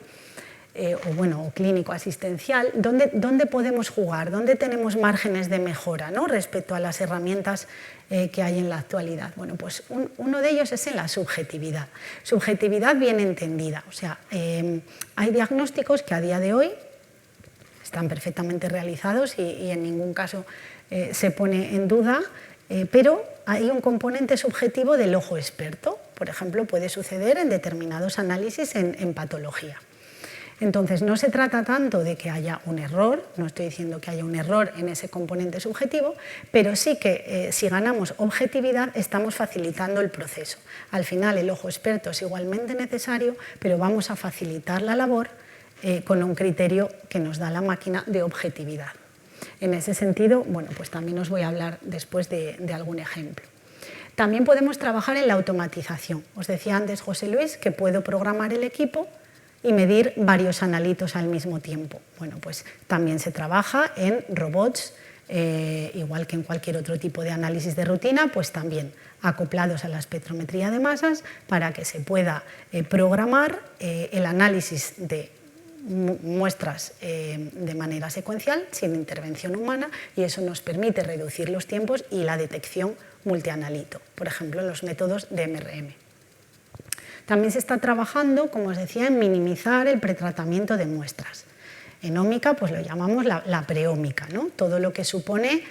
o clínico asistencial. ¿Dónde podemos jugar? ¿Dónde tenemos márgenes de mejora, ¿no?, respecto a las herramientas que hay en la actualidad? Bueno, pues uno de ellos es en la subjetividad. Subjetividad bien entendida. O sea, hay diagnósticos que a día de hoy están perfectamente realizados y en ningún caso se pone en duda, pero hay un componente subjetivo del ojo experto. Por ejemplo, puede suceder en determinados análisis en patología. Entonces, no se trata tanto de que haya un error, no estoy diciendo que haya un error en ese componente subjetivo, pero sí que si ganamos objetividad estamos facilitando el proceso. Al final, el ojo experto es igualmente necesario, pero vamos a facilitar la labor con un criterio que nos da la máquina de objetividad. En ese sentido, bueno, pues también os voy a hablar después de algún ejemplo. También podemos trabajar en la automatización. Os decía antes, José Luis, que puedo programar el equipo y medir varios analitos al mismo tiempo. Bueno, pues también se trabaja en robots, igual que en cualquier otro tipo de análisis de rutina, pues también acoplados a la espectrometría de masas para que se pueda programar el análisis de muestras de manera secuencial, sin intervención humana, y eso nos permite reducir los tiempos y la detección multianalito, por ejemplo, en los métodos de MRM. También se está trabajando, como os decía, en minimizar el pretratamiento de muestras. En ómica, pues lo llamamos la preómica, ¿no? Todo lo que supone,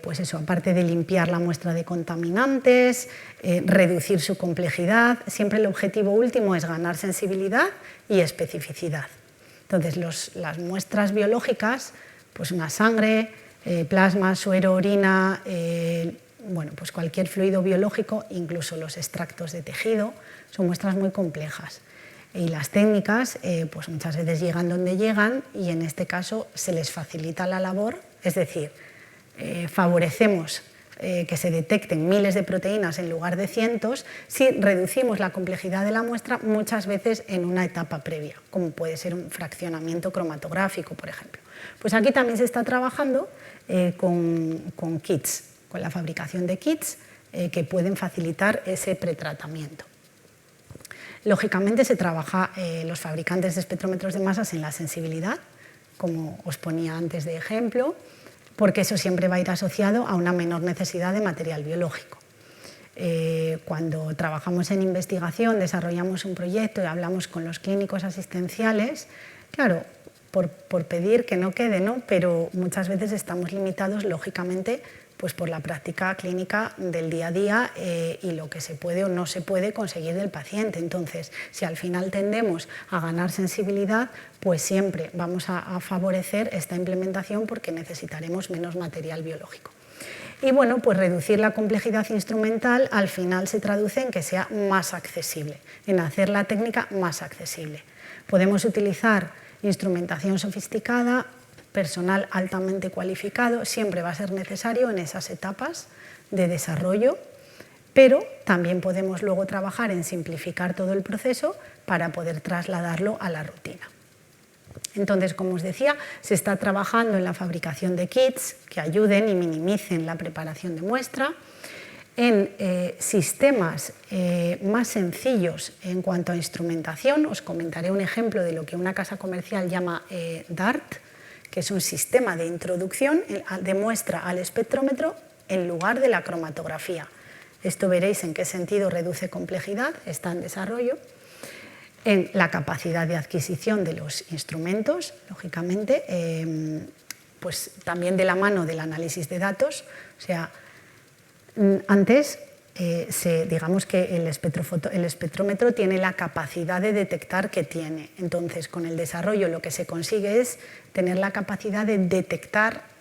pues eso, aparte de limpiar la muestra de contaminantes, reducir su complejidad, siempre el objetivo último es ganar sensibilidad y especificidad. Entonces, las muestras biológicas, pues una sangre, plasma, suero, orina, bueno, pues cualquier fluido biológico, incluso los extractos de tejido, son muestras muy complejas. Y las técnicas, pues muchas veces llegan donde llegan y en este caso se les facilita la labor, es decir, favorecemos que se detecten miles de proteínas en lugar de cientos si reducimos la complejidad de la muestra muchas veces en una etapa previa, como puede ser un fraccionamiento cromatográfico, por ejemplo. Pues aquí también se está trabajando con kits, con la fabricación de kits que pueden facilitar ese pretratamiento. Lógicamente se trabaja los fabricantes de espectrómetros de masas en la sensibilidad, como os ponía antes de ejemplo, porque eso siempre va a ir asociado a una menor necesidad de material biológico. Cuando trabajamos en investigación, desarrollamos un proyecto y hablamos con los clínicos asistenciales, claro, por pedir que no quede, ¿no? Pero muchas veces estamos limitados, lógicamente, pues por la práctica clínica del día a día y lo que se puede o no se puede conseguir del paciente. Entonces, si al final tendemos a ganar sensibilidad, pues siempre vamos a favorecer esta implementación porque necesitaremos menos material biológico. Y bueno, pues reducir la complejidad instrumental al final se traduce en que sea más accesible, en hacer la técnica más accesible. Podemos utilizar instrumentación sofisticada, personal altamente cualificado, siempre va a ser necesario en esas etapas de desarrollo, pero también podemos luego trabajar en simplificar todo el proceso para poder trasladarlo a la rutina. Entonces, como os decía, se está trabajando en la fabricación de kits que ayuden y minimicen la preparación de muestra, en sistemas más sencillos en cuanto a instrumentación. Os comentaré un ejemplo de lo que una casa comercial llama DART, que es un sistema de introducción de muestra al espectrómetro en lugar de la cromatografía. Esto veréis en qué sentido reduce complejidad, está en desarrollo. En la capacidad de adquisición de los instrumentos, lógicamente, pues también de la mano del análisis de datos. O sea, antes, digamos que el espectrómetro tiene la capacidad de detectar que tiene. Entonces, con el desarrollo lo que se consigue es tener la capacidad de detectar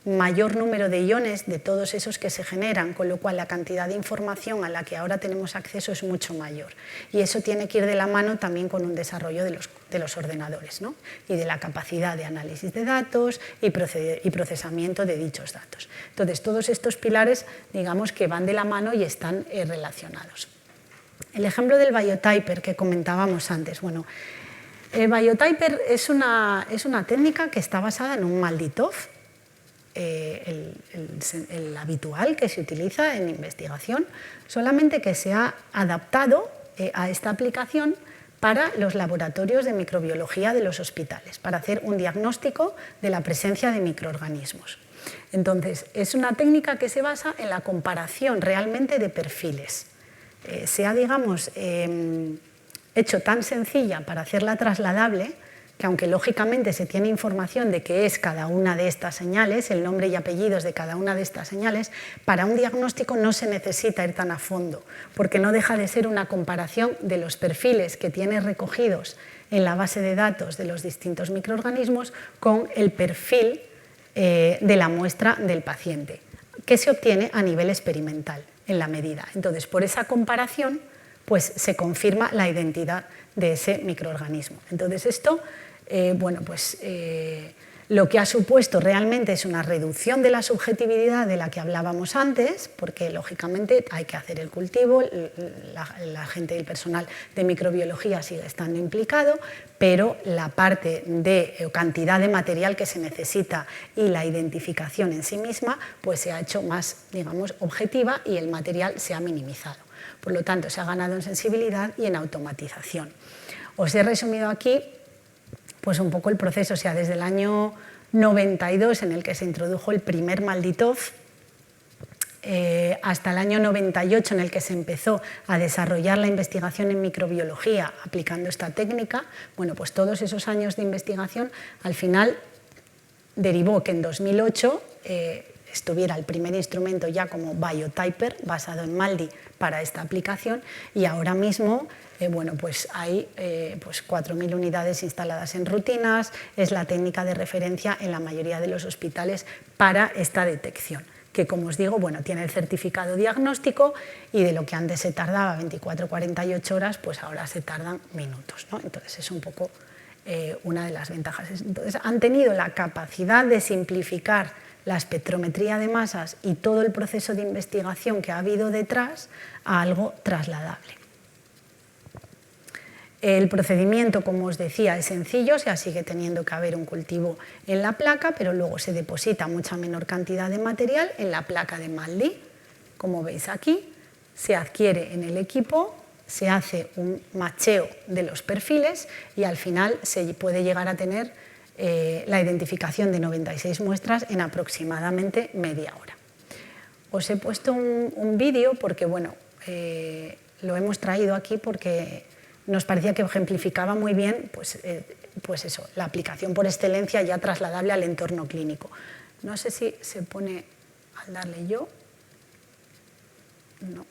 mayor número de iones de todos esos que se generan, con lo cual la cantidad de información a la que ahora tenemos acceso es mucho mayor. Y eso tiene que ir de la mano también con un desarrollo de los ordenadores, ¿no? Y de la capacidad de análisis de datos y procesamiento de dichos datos. Entonces, todos estos pilares, digamos que van de la mano y están relacionados. El ejemplo del Biotyper que comentábamos antes. Bueno, el Biotyper es una técnica que está basada en un MALDI-TOF, el habitual que se utiliza en investigación, solamente que se ha adaptado a esta aplicación para los laboratorios de microbiología de los hospitales, para hacer un diagnóstico de la presencia de microorganismos. Entonces, es una técnica que se basa en la comparación realmente de perfiles. Se ha, digamos, hecho tan sencilla para hacerla trasladable que aunque lógicamente se tiene información de qué es cada una de estas señales, el nombre y apellidos de cada una de estas señales, para un diagnóstico no se necesita ir tan a fondo, porque no deja de ser una comparación de los perfiles que tiene recogidos en la base de datos de los distintos microorganismos con el perfil de la muestra del paciente, que se obtiene a nivel experimental en la medida. Entonces, por esa comparación, pues se confirma la identidad de ese microorganismo. Entonces, esto, bueno, pues Lo que ha supuesto realmente es una reducción de la subjetividad de la que hablábamos antes, porque lógicamente hay que hacer el cultivo, la gente del personal de microbiología sigue estando implicado, pero la parte de cantidad de material que se necesita y la identificación en sí misma pues se ha hecho más, digamos, objetiva y el material se ha minimizado. Por lo tanto, se ha ganado en sensibilidad y en automatización. Os he resumido aquí pues un poco el proceso, o sea, desde el año 92 en el que se introdujo el primer Malditov, hasta el año 98 en el que se empezó a desarrollar la investigación en microbiología aplicando esta técnica. Bueno, pues todos esos años de investigación al final derivó que en 2008 estuviera el primer instrumento ya como Biotyper basado en MALDI para esta aplicación y ahora mismo bueno, pues hay pues 4.000 unidades instaladas en rutinas, es la técnica de referencia en la mayoría de los hospitales para esta detección, que como os digo, bueno, tiene el certificado diagnóstico y de lo que antes se tardaba 24 o 48 horas, pues ahora se tardan minutos, ¿no? Entonces es un poco una de las ventajas. Entonces han tenido la capacidad de simplificar la espectrometría de masas y todo el proceso de investigación que ha habido detrás a algo trasladable. El procedimiento, como os decía, es sencillo, o sea, sigue teniendo que haber un cultivo en la placa, pero luego se deposita mucha menor cantidad de material en la placa de MALDI. Como veis aquí, se adquiere en el equipo, se hace un macheo de los perfiles y al final se puede llegar a tener la identificación de 96 muestras en aproximadamente media hora. Os he puesto un vídeo porque, bueno, lo hemos traído aquí porque nos parecía que ejemplificaba muy bien pues eso, la aplicación por excelencia ya trasladable al entorno clínico. No sé si se pone al darle yo. No.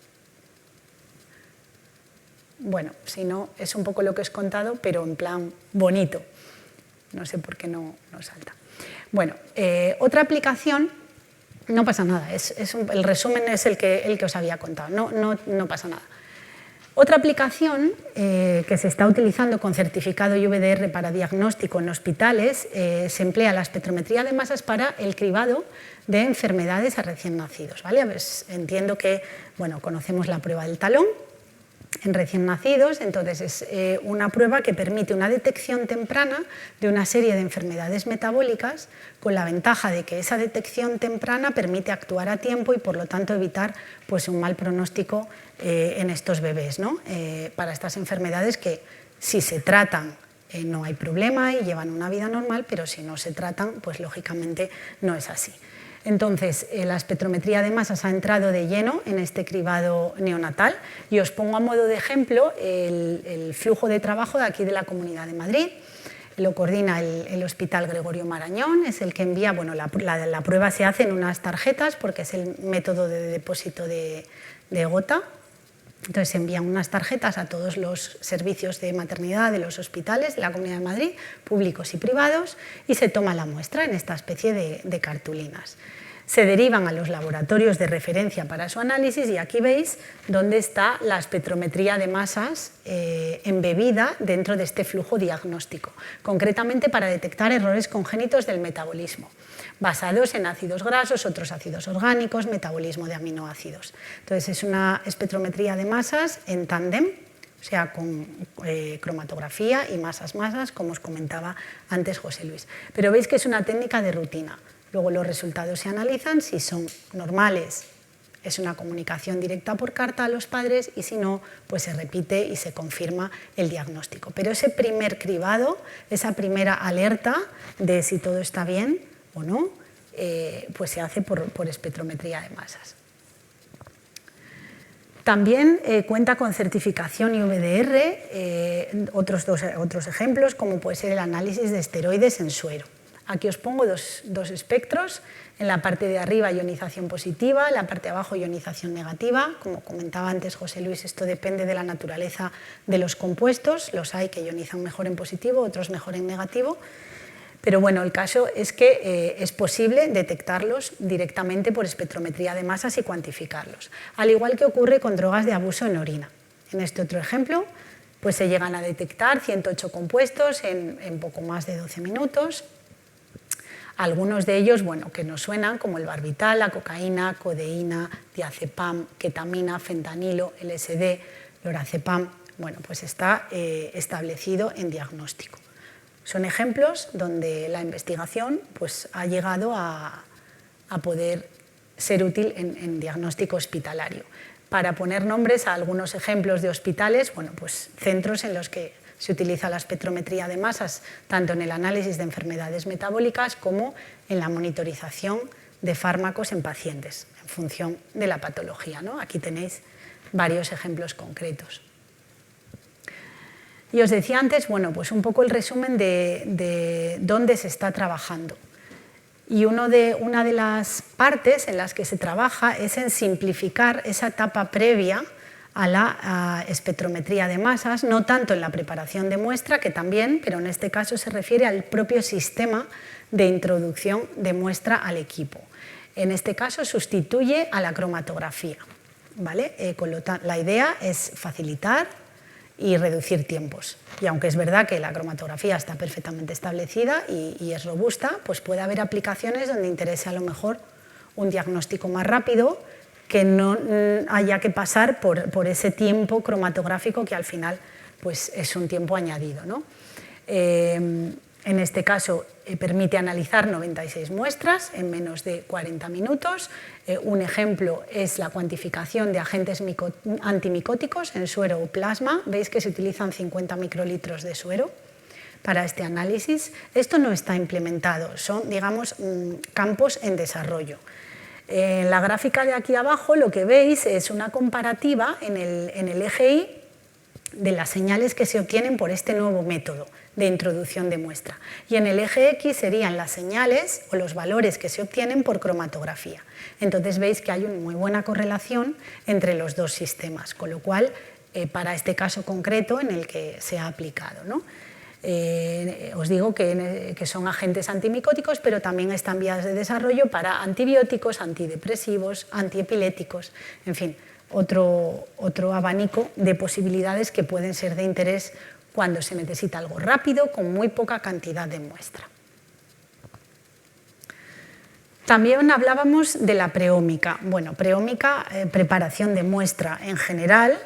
Bueno, si no, es un poco lo que os he contado, pero en plan bonito. No sé por qué no salta. Bueno, otra aplicación, no pasa nada, el resumen es el que os había contado, no pasa nada. Otra aplicación que se está utilizando con certificado IVDR para diagnóstico en hospitales se emplea la espectrometría de masas para el cribado de enfermedades a recién nacidos, ¿vale? Pues entiendo que bueno, conocemos la prueba del talón en recién nacidos, entonces es una prueba que permite una detección temprana de una serie de enfermedades metabólicas con la ventaja de que esa detección temprana permite actuar a tiempo y por lo tanto evitar pues, un mal pronóstico en estos bebés, ¿no? Para estas enfermedades que si se tratan no hay problema y llevan una vida normal, pero si no se tratan, pues lógicamente no es así. Entonces, la espectrometría de masas ha entrado de lleno en este cribado neonatal y os pongo a modo de ejemplo el flujo de trabajo de aquí de la Comunidad de Madrid. Lo coordina el Hospital Gregorio Marañón, es el que envía, bueno, la prueba se hace en unas tarjetas porque es el método de depósito de gota. Entonces se envían unas tarjetas a todos los servicios de maternidad de los hospitales de la Comunidad de Madrid, públicos y privados, y se toma la muestra en esta especie de cartulinas. Se derivan a los laboratorios de referencia para su análisis y aquí veis dónde está la espectrometría de masas embebida dentro de este flujo diagnóstico, concretamente para detectar errores congénitos del metabolismo, basados en ácidos grasos, otros ácidos orgánicos, metabolismo de aminoácidos. Entonces es una espectrometría de masas en tándem, o sea, con cromatografía y masas, como os comentaba antes José Luis. Pero veis que es una técnica de rutina. Luego los resultados se analizan, si son normales es una comunicación directa por carta a los padres y si no, pues se repite y se confirma el diagnóstico. Pero ese primer cribado, esa primera alerta de si todo está bien o no, pues se hace por espectrometría de masas. También cuenta con certificación IVDR, otros ejemplos como puede ser el análisis de esteroides en suero. Aquí os pongo dos espectros, en la parte de arriba ionización positiva, en la parte de abajo ionización negativa. Como comentaba antes José Luis, esto depende de la naturaleza de los compuestos, los hay que ionizan mejor en positivo, otros mejor en negativo, pero bueno, el caso es que es posible detectarlos directamente por espectrometría de masas y cuantificarlos, al igual que ocurre con drogas de abuso en orina. En este otro ejemplo, pues se llegan a detectar 108 compuestos en poco más de 12 minutos. Algunos de ellos, bueno, que nos suenan, como el barbital, la cocaína, codeína, diazepam, ketamina, fentanilo, LSD, lorazepam, bueno, pues está establecido en diagnóstico. Son ejemplos donde la investigación pues, ha llegado a poder ser útil en diagnóstico hospitalario. Para poner nombres a algunos ejemplos de hospitales, bueno, pues centros en los que se utiliza la espectrometría de masas, tanto en el análisis de enfermedades metabólicas como en la monitorización de fármacos en pacientes, en función de la patología, ¿no? Aquí tenéis varios ejemplos concretos. Y os decía antes, bueno, pues un poco el resumen de dónde se está trabajando. Y una de las partes en las que se trabaja es en simplificar esa etapa previa a la espectrometría de masas, no tanto en la preparación de muestra, que también, pero en este caso se refiere al propio sistema de introducción de muestra al equipo. En este caso sustituye a la cromatografía, ¿vale? La idea es facilitar y reducir tiempos. Y aunque es verdad que la cromatografía está perfectamente establecida y es robusta, pues puede haber aplicaciones donde interese a lo mejor un diagnóstico más rápido, que no haya que pasar por ese tiempo cromatográfico que al final pues, es un tiempo añadido, ¿no? En este caso permite analizar 96 muestras en menos de 40 minutos. Un ejemplo es la cuantificación de agentes antimicóticos en suero o plasma. Veis que se utilizan 50 microlitros de suero para este análisis. Esto no está implementado, son, digamos, campos en desarrollo. En la gráfica de aquí abajo lo que veis es una comparativa en el eje Y de las señales que se obtienen por este nuevo método de introducción de muestra. Y en el eje X serían las señales o los valores que se obtienen por cromatografía. Entonces veis que hay una muy buena correlación entre los dos sistemas, con lo cual, para este caso concreto en el que se ha aplicado, ¿no? Os digo que son agentes antimicóticos, pero también están en vías de desarrollo para antibióticos, antidepresivos, antiepiléticos, en fin, otro abanico de posibilidades que pueden ser de interés cuando se necesita algo rápido con muy poca cantidad de muestra. También hablábamos de la preómica. Bueno, preómica, preparación de muestra en general,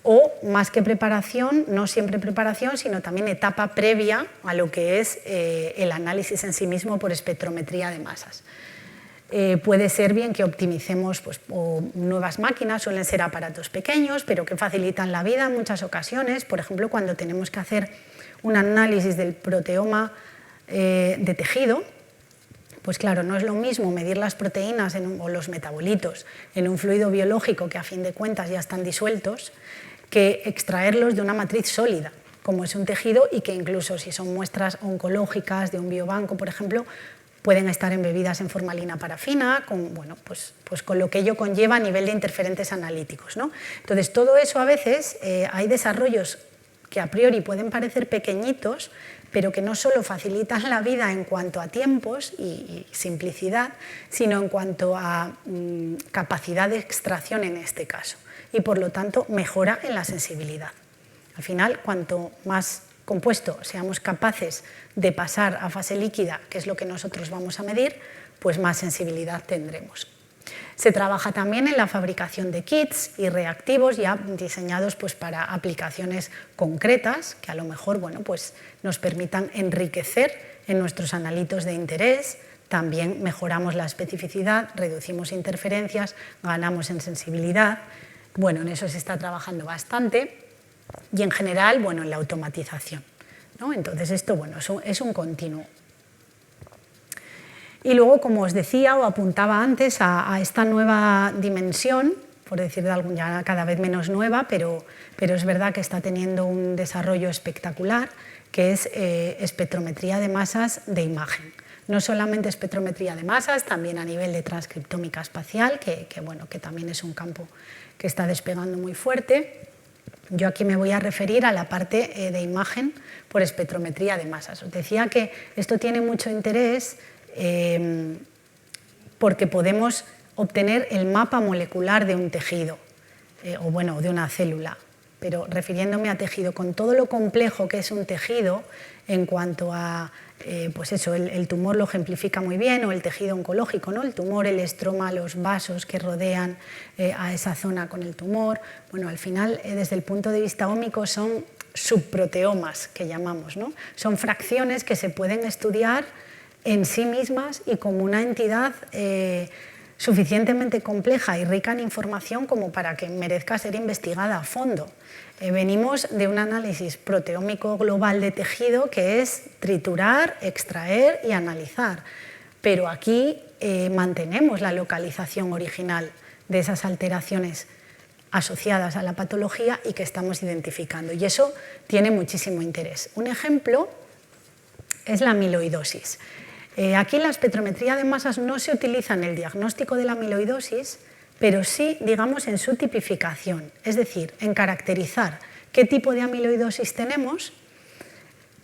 o más que preparación, no siempre preparación, sino también etapa previa a lo que es el análisis en sí mismo por espectrometría de masas. Puede ser bien que optimicemos pues, nuevas máquinas, suelen ser aparatos pequeños, pero que facilitan la vida en muchas ocasiones. Por ejemplo, cuando tenemos que hacer un análisis del proteoma de tejido, pues claro, no es lo mismo medir las proteínas o los metabolitos en un fluido biológico que a fin de cuentas ya están disueltos, que extraerlos de una matriz sólida, como es un tejido, y que incluso si son muestras oncológicas de un biobanco, por ejemplo, pueden estar embebidas en formalina parafina, bueno, pues con lo que ello conlleva a nivel de interferentes analíticos, ¿no? Entonces, todo eso a veces hay desarrollos que a priori pueden parecer pequeñitos, pero que no solo facilitan la vida en cuanto a tiempos y simplicidad, sino en cuanto a capacidad de extracción en este caso, y por lo tanto mejora en la sensibilidad. Al final, cuanto más compuesto seamos capaces de pasar a fase líquida, que es lo que nosotros vamos a medir, pues más sensibilidad tendremos. Se trabaja también en la fabricación de kits y reactivos ya diseñados pues, para aplicaciones concretas que a lo mejor bueno, pues, nos permitan enriquecer en nuestros analitos de interés. También mejoramos la especificidad, reducimos interferencias, ganamos en sensibilidad. Bueno, en eso se está trabajando bastante y en general bueno, en la automatización, ¿no? Entonces esto bueno, es un continuo. Y luego, como os decía o apuntaba antes, a esta nueva dimensión, por decir de algún, ya cada vez menos nueva, pero es verdad que está teniendo un desarrollo espectacular, que es espectrometría de masas de imagen. No solamente espectrometría de masas, también a nivel de transcriptómica espacial, que también es un campo que está despegando muy fuerte. Yo aquí me voy a referir a la parte de imagen por espectrometría de masas. Os decía que esto tiene mucho interés porque podemos obtener el mapa molecular de un tejido o bueno, de una célula, pero refiriéndome a tejido, con todo lo complejo que es un tejido en cuanto a, pues eso, el tumor lo ejemplifica muy bien, o el tejido oncológico, ¿no? El tumor, el estroma, los vasos que rodean a esa zona con el tumor. Bueno, al final, desde el punto de vista ómico, son subproteomas, que llamamos, ¿no? Son fracciones que se pueden estudiar en sí mismas y como una entidad suficientemente compleja y rica en información como para que merezca ser investigada a fondo. Venimos de un análisis proteómico global de tejido que es triturar, extraer y analizar, pero aquí mantenemos la localización original de esas alteraciones asociadas a la patología y que estamos identificando, y eso tiene muchísimo interés. Un ejemplo es la amiloidosis. Aquí la espectrometría de masas no se utiliza en el diagnóstico de la amiloidosis, pero sí, digamos, en su tipificación, es decir, en caracterizar qué tipo de amiloidosis tenemos.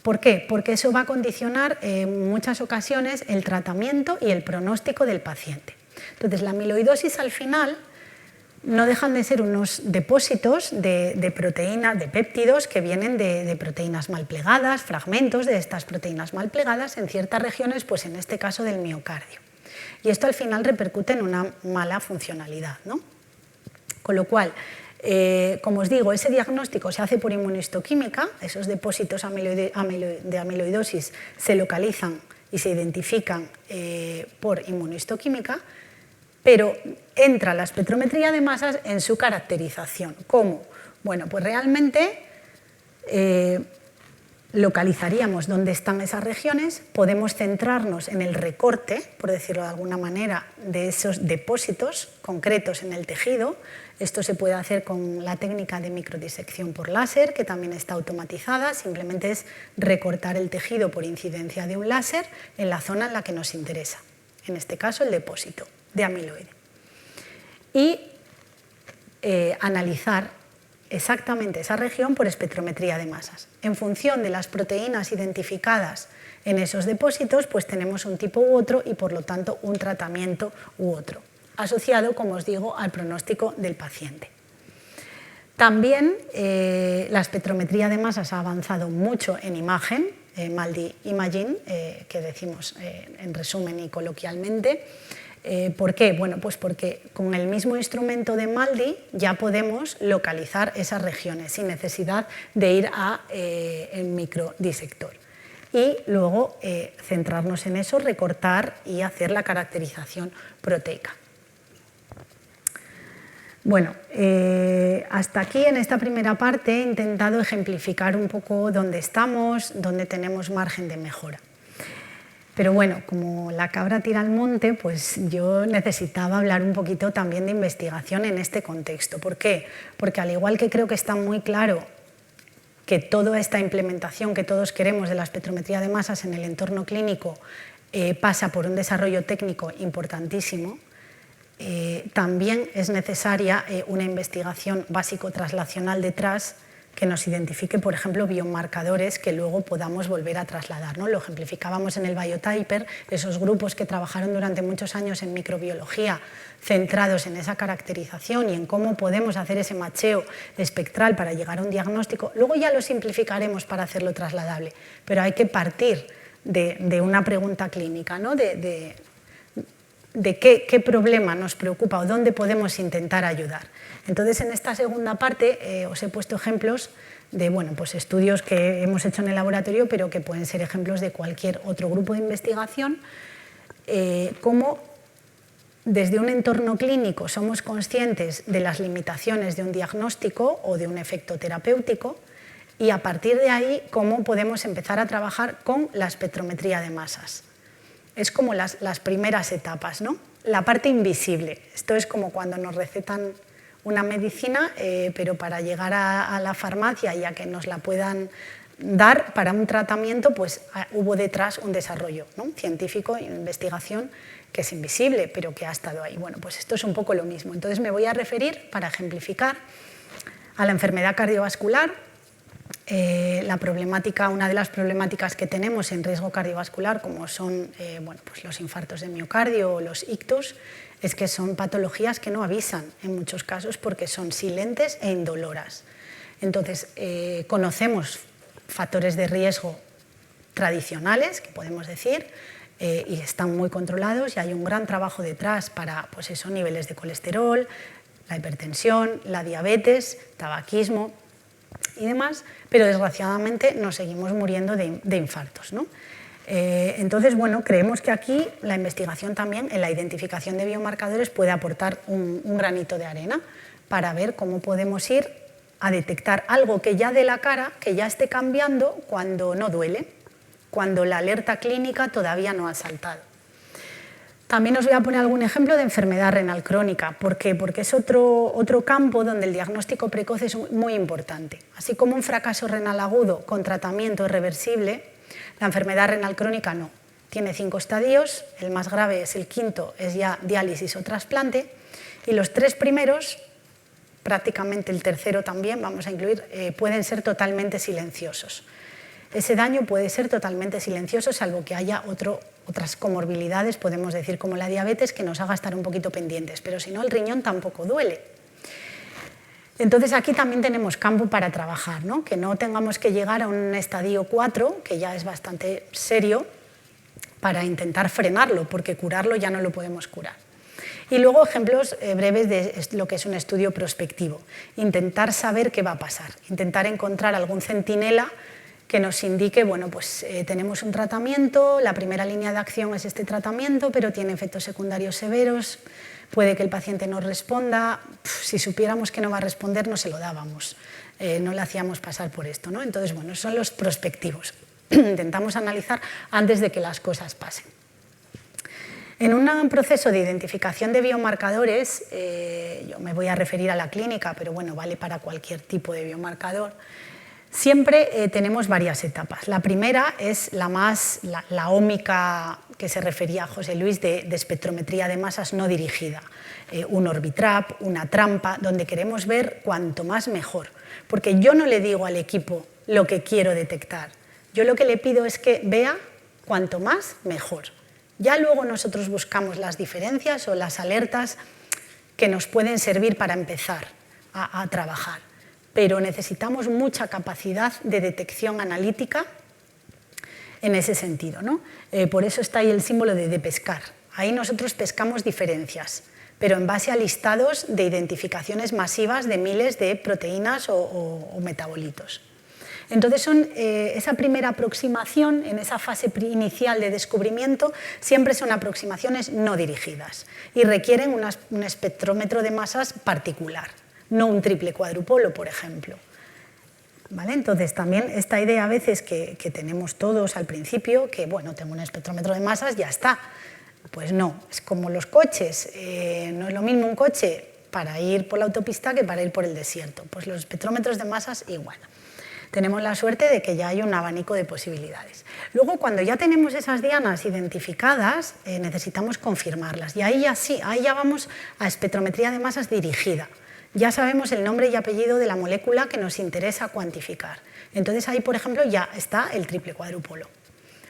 ¿Por qué? Porque eso va a condicionar en muchas ocasiones el tratamiento y el pronóstico del paciente. Entonces, la amiloidosis al final no dejan de ser unos depósitos de proteínas, de péptidos que vienen de proteínas mal plegadas, fragmentos de estas proteínas mal plegadas en ciertas regiones, pues en este caso del miocardio. Y esto al final repercute en una mala funcionalidad, ¿no? Con lo cual, como os digo, ese diagnóstico se hace por inmunohistoquímica, esos depósitos de amiloidosis se localizan y se identifican por inmunohistoquímica, pero entra la espectrometría de masas en su caracterización. ¿Cómo? Bueno, pues realmente localizaríamos dónde están esas regiones, podemos centrarnos en el recorte, por decirlo de alguna manera, de esos depósitos concretos en el tejido. Esto se puede hacer con la técnica de microdisección por láser, que también está automatizada, simplemente es recortar el tejido por incidencia de un láser en la zona en la que nos interesa, en este caso el depósito de amiloide, y analizar exactamente esa región por espectrometría de masas. En función de las proteínas identificadas en esos depósitos, pues tenemos un tipo u otro y por lo tanto un tratamiento u otro, asociado, como os digo, al pronóstico del paciente. También la espectrometría de masas ha avanzado mucho en imagen, MALDI Imaging, que decimos en resumen y coloquialmente. ¿Por qué? Bueno, pues porque con el mismo instrumento de MALDI ya podemos localizar esas regiones sin necesidad de ir a el microdisector. Y luego centrarnos en eso, recortar y hacer la caracterización proteica. Bueno, hasta aquí en esta primera parte he intentado ejemplificar un poco dónde estamos, dónde tenemos margen de mejora. Pero bueno, como la cabra tira al monte, pues yo necesitaba hablar un poquito también de investigación en este contexto. ¿Por qué? Porque al igual que creo que está muy claro que toda esta implementación que todos queremos de la espectrometría de masas en el entorno clínico pasa por un desarrollo técnico importantísimo, también es necesaria una investigación básico-traslacional detrás que nos identifique, por ejemplo, biomarcadores que luego podamos volver a trasladar, ¿no? Lo ejemplificábamos en el Biotyper, esos grupos que trabajaron durante muchos años en microbiología centrados en esa caracterización y en cómo podemos hacer ese macheo espectral para llegar a un diagnóstico. Luego ya lo simplificaremos para hacerlo trasladable, pero hay que partir de una pregunta clínica, ¿no? de qué problema nos preocupa o dónde podemos intentar ayudar. Entonces, en esta segunda parte os he puesto ejemplos de pues estudios que hemos hecho en el laboratorio, pero que pueden ser ejemplos de cualquier otro grupo de investigación, cómo desde un entorno clínico somos conscientes de las limitaciones de un diagnóstico o de un efecto terapéutico y a partir de ahí cómo podemos empezar a trabajar con la espectrometría de masas. Es como las primeras etapas, ¿no? La parte invisible. Esto es como cuando nos recetan una medicina, pero para llegar a la farmacia y a que nos la puedan dar para un tratamiento, pues hubo detrás un desarrollo, ¿no? Científico, investigación, que es invisible, pero que ha estado ahí. Bueno, pues esto es un poco lo mismo. Entonces me voy a referir, para ejemplificar, a la enfermedad cardiovascular. Una de las problemáticas que tenemos en riesgo cardiovascular, como son pues los infartos de miocardio o los ictus, es que son patologías que no avisan en muchos casos porque son silentes e indoloras. Entonces, conocemos factores de riesgo tradicionales, que podemos decir, y están muy controlados y hay un gran trabajo detrás para pues eso, niveles de colesterol, la hipertensión, la diabetes, tabaquismo y demás, pero desgraciadamente nos seguimos muriendo de infartos, ¿no? Entonces, bueno, creemos que aquí la investigación también en la identificación de biomarcadores puede aportar un granito de arena para ver cómo podemos ir a detectar algo que ya dé la cara, que ya esté cambiando cuando no duele, cuando la alerta clínica todavía no ha saltado. También os voy a poner algún ejemplo de enfermedad renal crónica. ¿Por qué? Porque es otro campo donde el diagnóstico precoz es muy importante. Así como un fracaso renal agudo con tratamiento es reversible, la enfermedad renal crónica no. Tiene 5 estadios, el más grave es el quinto, es ya diálisis o trasplante, y los 3 primeros, prácticamente el tercero también, vamos a incluir, pueden ser totalmente silenciosos. Ese daño puede ser totalmente silencioso, salvo que haya otras comorbilidades, podemos decir, como la diabetes, que nos haga estar un poquito pendientes, pero si no, el riñón tampoco duele. Entonces, aquí también tenemos campo para trabajar, ¿no? Que no tengamos que llegar a un estadio 4, que ya es bastante serio, para intentar frenarlo, porque curarlo ya no lo podemos curar. Y luego ejemplos breves de lo que es un estudio prospectivo. Intentar saber qué va a pasar, intentar encontrar algún centinela que nos indique, bueno, pues tenemos un tratamiento, la primera línea de acción es este tratamiento, pero tiene efectos secundarios severos, puede que el paciente no responda, si supiéramos que no va a responder no se lo dábamos, no le hacíamos pasar por esto, ¿no? Entonces, bueno, son los prospectivos. Intentamos analizar antes de que las cosas pasen. En un proceso de identificación de biomarcadores, yo me voy a referir a la clínica, pero bueno, vale para cualquier tipo de biomarcador, siempre tenemos varias etapas. La primera es la ómica que se refería a José Luis de espectrometría de masas no dirigida. Un Orbitrap, una trampa, donde queremos ver cuanto más mejor. Porque yo no le digo al equipo lo que quiero detectar. Yo lo que le pido es que vea cuanto más mejor. Ya luego nosotros buscamos las diferencias o las alertas que nos pueden servir para empezar a trabajar. Pero necesitamos mucha capacidad de detección analítica en ese sentido, ¿no? Por eso está ahí el símbolo de pescar. Ahí nosotros pescamos diferencias, pero en base a listados de identificaciones masivas de miles de proteínas o metabolitos. Entonces, esa primera aproximación, en esa fase inicial de descubrimiento, siempre son aproximaciones no dirigidas y requieren un espectrómetro de masas particular. No un triple cuadrupolo, por ejemplo. ¿Vale? Entonces, también esta idea a veces que tenemos todos al principio, que bueno, tengo un espectrómetro de masas, ya está. Pues no, es como los coches. No es lo mismo un coche para ir por la autopista que para ir por el desierto. Pues los espectrómetros de masas igual. Tenemos la suerte de que ya hay un abanico de posibilidades. Luego, cuando ya tenemos esas dianas identificadas, necesitamos confirmarlas. Y ahí ya sí, ahí ya vamos a espectrometría de masas dirigida. Ya sabemos el nombre y apellido de la molécula que nos interesa cuantificar. Entonces ahí, por ejemplo, ya está el triple cuadrúpolo.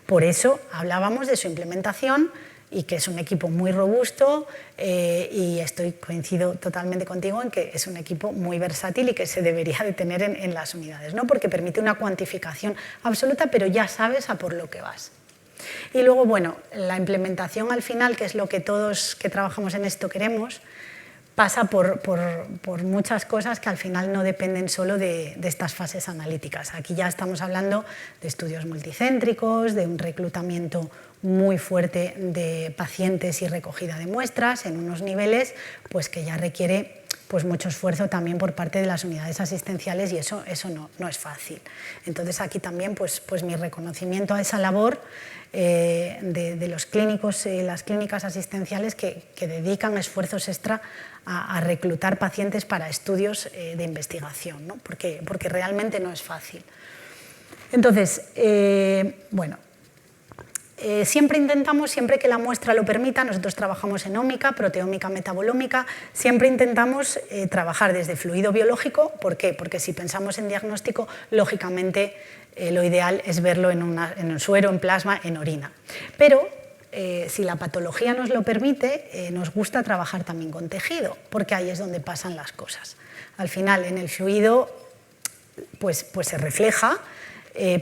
Por eso hablábamos de su implementación y que es un equipo muy robusto y coincido totalmente contigo en que es un equipo muy versátil y que se debería de tener en las unidades, ¿no? Porque permite una cuantificación absoluta, pero ya sabes a por lo que vas. Y luego, bueno, la implementación al final, que es lo que todos que trabajamos en esto queremos, pasa por muchas cosas que al final no dependen solo de estas fases analíticas. Aquí ya estamos hablando de estudios multicéntricos, de un reclutamiento muy fuerte de pacientes y recogida de muestras en unos niveles pues, que ya requiere pues, mucho esfuerzo también por parte de las unidades asistenciales y eso no es fácil. Entonces aquí también pues mi reconocimiento a esa labor de los clínicos y las clínicas asistenciales que dedican esfuerzos extra a reclutar pacientes para estudios de investigación, ¿no? porque realmente no es fácil. Entonces, bueno, siempre intentamos, siempre que la muestra lo permita, nosotros trabajamos en ómica, proteómica, metabolómica, siempre intentamos trabajar desde fluido biológico. ¿Por qué? Porque si pensamos en diagnóstico, lógicamente lo ideal es verlo en suero, en plasma, en orina. Pero si la patología nos lo permite, nos gusta trabajar también con tejido, porque ahí es donde pasan las cosas. Al final, en el fluido pues se refleja,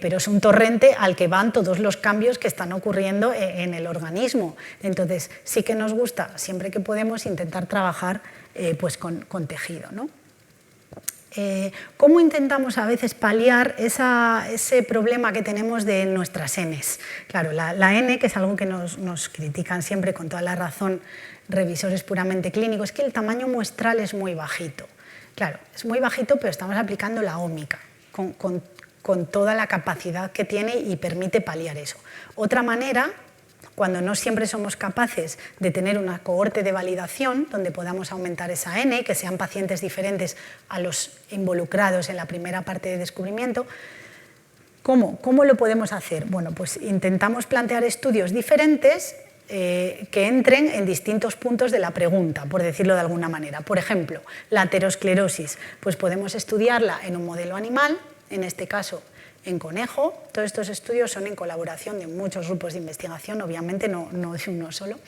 pero es un torrente al que van todos los cambios que están ocurriendo en el organismo. Entonces, sí que nos gusta, siempre que podemos, intentar trabajar pues con tejido, ¿no? ¿Cómo intentamos a veces paliar ese problema que tenemos de nuestras Ns? Claro, la N, que es algo que nos critican siempre con toda la razón revisores puramente clínicos, es que el tamaño muestral es muy bajito. Claro, es muy bajito, pero estamos aplicando la ómica con toda la capacidad que tiene y permite paliar eso. Otra manera, cuando no siempre somos capaces de tener una cohorte de validación donde podamos aumentar esa N, que sean pacientes diferentes a los involucrados en la primera parte de descubrimiento, ¿cómo lo podemos hacer? Bueno, pues intentamos plantear estudios diferentes que entren en distintos puntos de la pregunta, por decirlo de alguna manera. Por ejemplo, la aterosclerosis, pues podemos estudiarla en un modelo animal, en este caso en conejo. Todos estos estudios son en colaboración de muchos grupos de investigación, obviamente no de uno solo.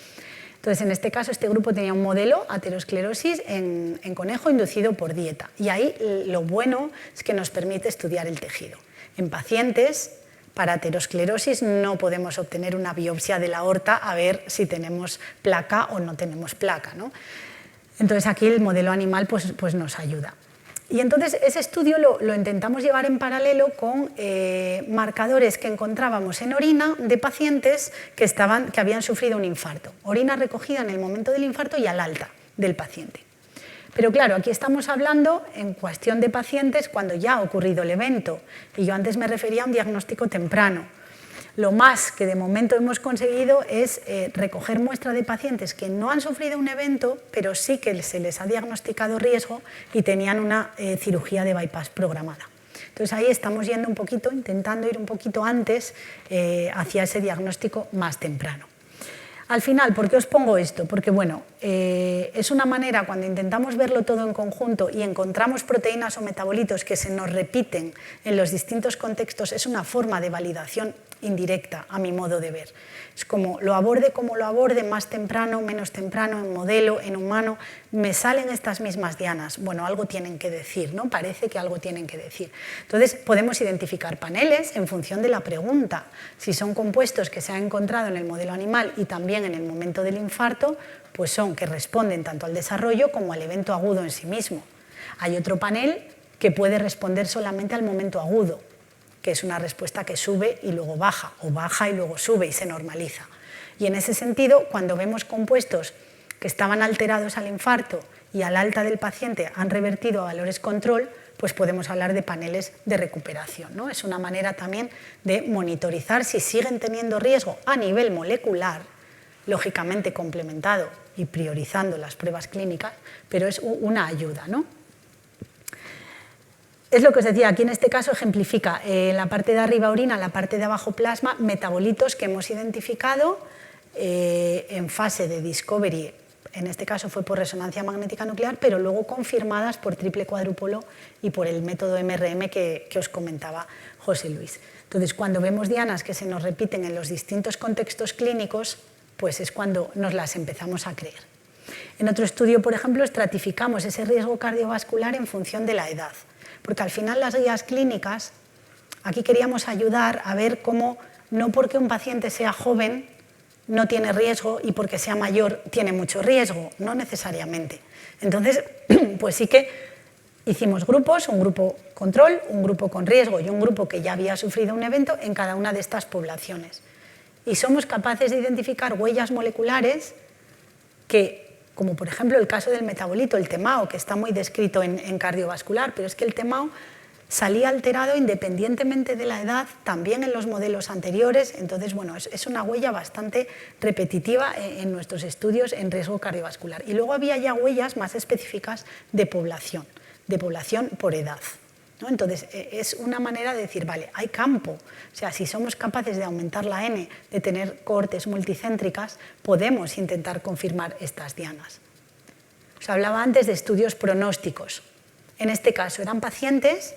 Entonces, en este caso, este grupo tenía un modelo, aterosclerosis, en conejo inducido por dieta. Y ahí lo bueno es que nos permite estudiar el tejido. En pacientes, para aterosclerosis, no podemos obtener una biopsia de la aorta a ver si tenemos placa o no tenemos placa, ¿no? Entonces, aquí el modelo animal pues nos ayuda. Y entonces ese estudio lo intentamos llevar en paralelo con marcadores que encontrábamos en orina de pacientes que habían sufrido un infarto. Orina recogida en el momento del infarto y al alta del paciente. Pero claro, aquí estamos hablando en cuestión de pacientes cuando ya ha ocurrido el evento. Y yo antes me refería a un diagnóstico temprano. Lo más que de momento hemos conseguido es recoger muestra de pacientes que no han sufrido un evento, pero sí que se les ha diagnosticado riesgo y tenían una cirugía de bypass programada. Entonces ahí estamos yendo un poquito, intentando ir un poquito antes hacia ese diagnóstico más temprano. Al final, ¿por qué os pongo esto? Porque bueno, es una manera, cuando intentamos verlo todo en conjunto y encontramos proteínas o metabolitos que se nos repiten en los distintos contextos, es una forma de validación indirecta, a mi modo de ver. Es como lo aborde, más temprano, menos temprano, en modelo, en humano, me salen estas mismas dianas. Bueno, algo tienen que decir, ¿no? Parece que algo tienen que decir. Entonces, podemos identificar paneles en función de la pregunta. Si son compuestos que se han encontrado en el modelo animal y también en el momento del infarto, pues son que responden tanto al desarrollo como al evento agudo en sí mismo. Hay otro panel que puede responder solamente al momento agudo, que es una respuesta que sube y luego baja, o baja y luego sube y se normaliza. Y en ese sentido, cuando vemos compuestos que estaban alterados al infarto y al alta del paciente han revertido a valores control, pues podemos hablar de paneles de recuperación, ¿no? Es una manera también de monitorizar si siguen teniendo riesgo a nivel molecular, lógicamente complementado y priorizando las pruebas clínicas, pero es una ayuda, ¿no? Es lo que os decía, aquí en este caso ejemplifica en la parte de arriba orina, en la parte de abajo plasma, metabolitos que hemos identificado en fase de discovery, en este caso fue por resonancia magnética nuclear, pero luego confirmadas por triple cuadrúpolo y por el método MRM que os comentaba José Luis. Entonces, cuando vemos dianas que se nos repiten en los distintos contextos clínicos, pues es cuando nos las empezamos a creer. En otro estudio, por ejemplo, estratificamos ese riesgo cardiovascular en función de la edad, porque al final las guías clínicas, aquí queríamos ayudar a ver cómo, no porque un paciente sea joven no tiene riesgo y porque sea mayor tiene mucho riesgo, no necesariamente. Entonces, pues sí que hicimos grupos, un grupo control, un grupo con riesgo y un grupo que ya había sufrido un evento en cada una de estas poblaciones. Y somos capaces de identificar huellas moleculares que, como por ejemplo el caso del metabolito, el TMAO, que está muy descrito en cardiovascular, pero es que el TMAO salía alterado independientemente de la edad, también en los modelos anteriores. Entonces, bueno, es una huella bastante repetitiva en nuestros estudios en riesgo cardiovascular. Y luego había ya huellas más específicas de población por edad, ¿no? Entonces, es una manera de decir, vale, hay campo. O sea, si somos capaces de aumentar la N, de tener cohortes multicéntricas, podemos intentar confirmar estas dianas. Os hablaba antes de estudios pronósticos. En este caso, eran pacientes.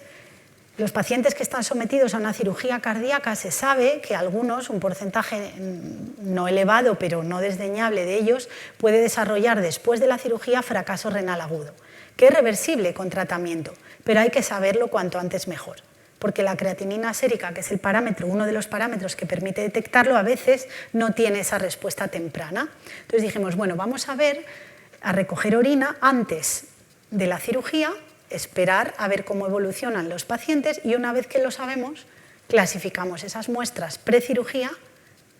Los pacientes que están sometidos a una cirugía cardíaca, se sabe que algunos, un porcentaje no elevado, pero no desdeñable de ellos, puede desarrollar después de la cirugía fracaso renal agudo, que es reversible con tratamiento, pero hay que saberlo cuanto antes mejor, porque la creatinina sérica, que es el parámetro, uno de los parámetros que permite detectarlo, a veces no tiene esa respuesta temprana. Entonces dijimos, bueno, vamos a recoger orina antes de la cirugía, esperar a ver cómo evolucionan los pacientes y una vez que lo sabemos, clasificamos esas muestras precirugía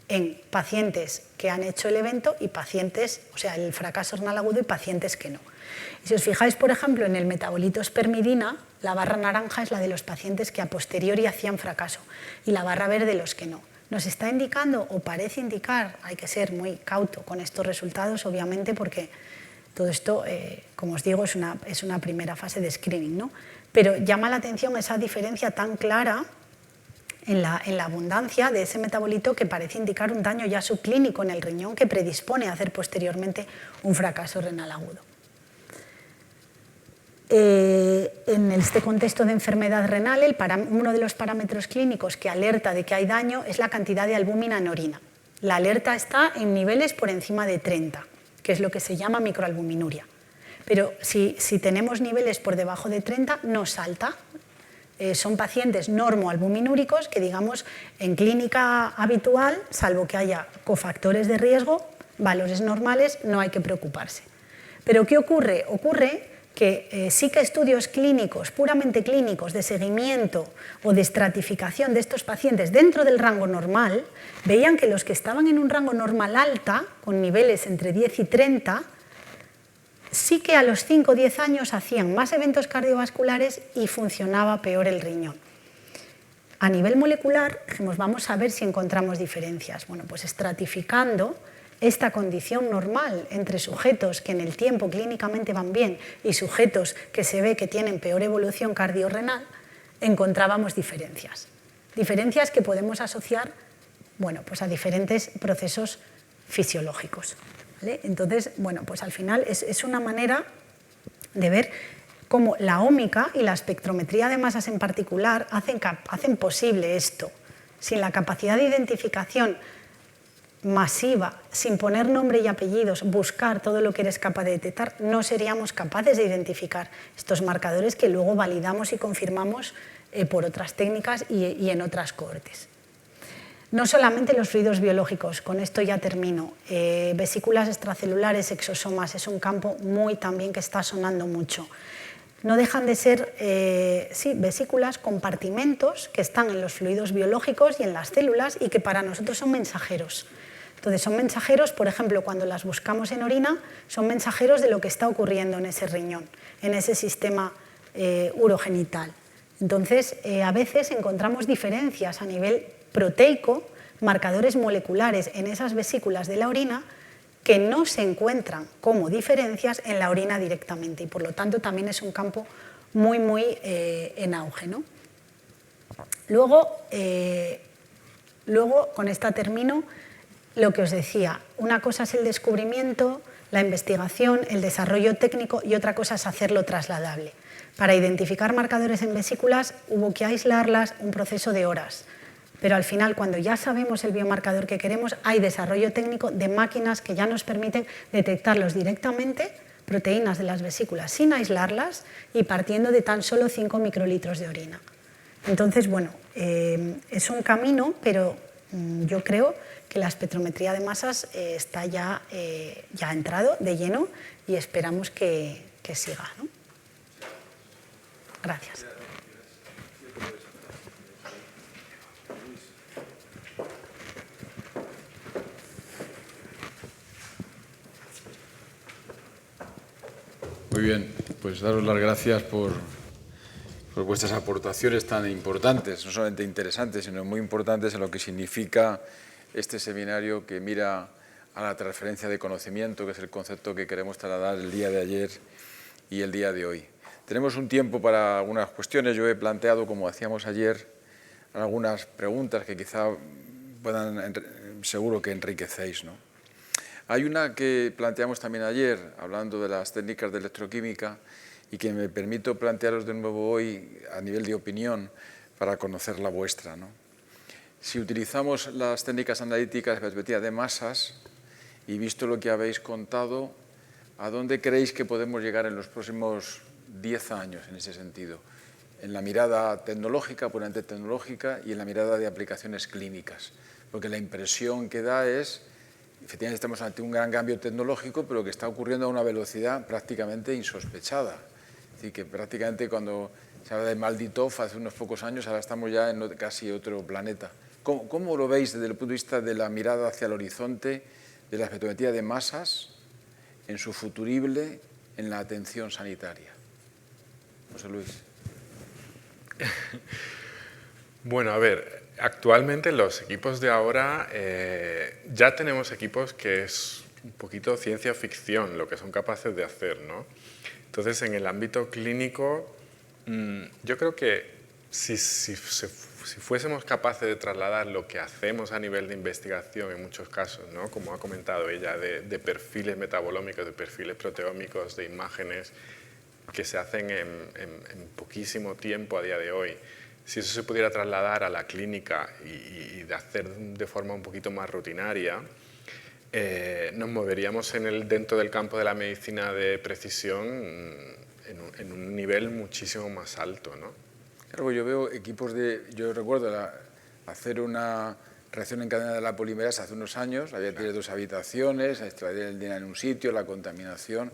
en pacientes que han hecho el evento y pacientes, o sea, el fracaso renal agudo y pacientes que no. Y si os fijáis, por ejemplo, en el metabolito espermidina, la barra naranja es la de los pacientes que a posteriori hacían fracaso y la barra verde los que no. Nos está indicando, o parece indicar, hay que ser muy cauto con estos resultados, obviamente, porque todo esto, como os digo, es una primera fase de screening, ¿no? Pero llama la atención esa diferencia tan clara en la abundancia de ese metabolito que parece indicar un daño ya subclínico en el riñón que predispone a hacer posteriormente un fracaso renal agudo. En este contexto de enfermedad renal, uno de los parámetros clínicos que alerta de que hay daño es la cantidad de albúmina en orina. La alerta está en niveles por encima de 30, que es lo que se llama microalbuminuria. Pero si tenemos niveles por debajo de 30, no salta. Son pacientes normoalbuminúricos que, digamos, en clínica habitual, salvo que haya cofactores de riesgo, valores normales, no hay que preocuparse. Pero ¿qué ocurre? Ocurre que sí que estudios clínicos, puramente clínicos, de seguimiento o de estratificación de estos pacientes dentro del rango normal, veían que los que estaban en un rango normal alta, con niveles entre 10 y 30, sí que a los 5 o 10 años hacían más eventos cardiovasculares y funcionaba peor el riñón. A nivel molecular, dijimos, vamos a ver si encontramos diferencias. Bueno, pues estratificando esta condición normal entre sujetos que en el tiempo clínicamente van bien y sujetos que se ve que tienen peor evolución cardiorrenal, encontrábamos diferencias. Diferencias que podemos asociar, bueno, pues a diferentes procesos fisiológicos, ¿vale? Entonces, bueno, pues al final es una manera de ver cómo la ómica y la espectrometría de masas en particular hacen posible esto. Sin la capacidad de identificación masiva, sin poner nombre y apellidos, buscar todo lo que eres capaz de detectar, no seríamos capaces de identificar estos marcadores que luego validamos y confirmamos por otras técnicas y en otras cohortes. No solamente los fluidos biológicos, con esto ya termino, vesículas extracelulares, exosomas, es un campo muy también que está sonando mucho. No dejan de ser vesículas, compartimentos que están en los fluidos biológicos y en las células y que para nosotros son mensajeros. Entonces son mensajeros, por ejemplo, cuando las buscamos en orina, son mensajeros de lo que está ocurriendo en ese riñón, en ese sistema urogenital. Entonces, a veces encontramos diferencias a nivel proteico, marcadores moleculares en esas vesículas de la orina que no se encuentran como diferencias en la orina directamente y por lo tanto también es un campo muy, muy en auge, ¿no? Luego, con esta termino, lo que os decía, una cosa es el descubrimiento, la investigación, el desarrollo técnico y otra cosa es hacerlo trasladable. Para identificar marcadores en vesículas hubo que aislarlas un proceso de horas, pero al final cuando ya sabemos el biomarcador que queremos hay desarrollo técnico de máquinas que ya nos permiten detectarlos directamente, proteínas de las vesículas sin aislarlas y partiendo de tan solo 5 microlitros de orina. Entonces, bueno, es un camino, pero yo creo que la espectrometría de masas está ya ha entrado de lleno y esperamos que siga, ¿no? Gracias. Muy bien, pues daros las gracias por vuestras aportaciones tan importantes, no solamente interesantes, sino muy importantes en lo que significa este seminario que mira a la transferencia de conocimiento, que es el concepto que queremos trasladar el día de ayer y el día de hoy. Tenemos un tiempo para algunas cuestiones. Yo he planteado, como hacíamos ayer, algunas preguntas que quizá puedan, seguro que enriquecéis, ¿no? Hay una que planteamos también ayer, hablando de las técnicas de electroquímica, y que me permito plantearos de nuevo hoy a nivel de opinión para conocer la vuestra, ¿no? Si utilizamos las técnicas analíticas de perspectiva de masas y visto lo que habéis contado, ¿a dónde creéis que podemos llegar en los próximos 10 años en ese sentido, en la mirada tecnológica, puramente tecnológica, y en la mirada de aplicaciones clínicas. Porque la impresión que da es, efectivamente estamos ante un gran cambio tecnológico, pero que está ocurriendo a una velocidad prácticamente insospechada. Es decir, que prácticamente cuando se habla de Malditov hace unos pocos años, ahora estamos ya en casi otro planeta. ¿Cómo lo veis desde el punto de vista de la mirada hacia el horizonte, de la espectrometría de masas, en su futurible, en la atención sanitaria? José Luis. Bueno, a ver, actualmente los equipos de ahora, ya tenemos equipos que es un poquito ciencia ficción lo que son capaces de hacer, ¿no? Entonces, en el ámbito clínico, yo creo que si fuésemos capaces de trasladar lo que hacemos a nivel de investigación en muchos casos, ¿no? Como ha comentado ella, de perfiles metabolómicos, de perfiles proteómicos, de imágenes que se hacen en poquísimo tiempo a día de hoy, si eso se pudiera trasladar a la clínica y de hacer de forma un poquito más rutinaria, nos moveríamos dentro del campo de la medicina de precisión en un nivel muchísimo más alto, ¿no? Claro, yo veo equipos yo recuerdo hacer una reacción en cadena de la polimerasa hace unos años, había que tener 2 habitaciones, extraer el DNA en un sitio, la contaminación,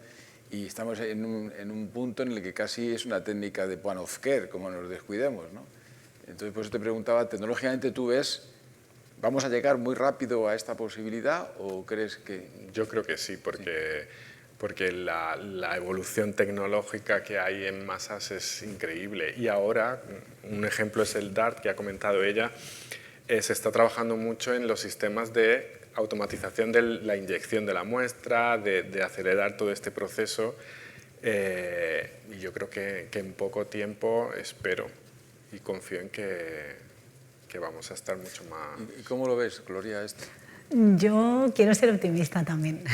y estamos en un punto en el que casi es una técnica de point of care, como nos descuidemos, ¿no? Entonces, por eso te preguntaba, tecnológicamente tú ves, ¿vamos a llegar muy rápido a esta posibilidad o crees que...? Yo creo que sí, porque la evolución tecnológica que hay en masas es increíble. Y ahora, un ejemplo es el DART que ha comentado ella, se está trabajando mucho en los sistemas de automatización de la inyección de la muestra, de acelerar todo este proceso, y yo creo que en poco tiempo espero y confío en que vamos a estar mucho más... ¿Y cómo lo ves, Gloria, esto? Yo quiero ser optimista también.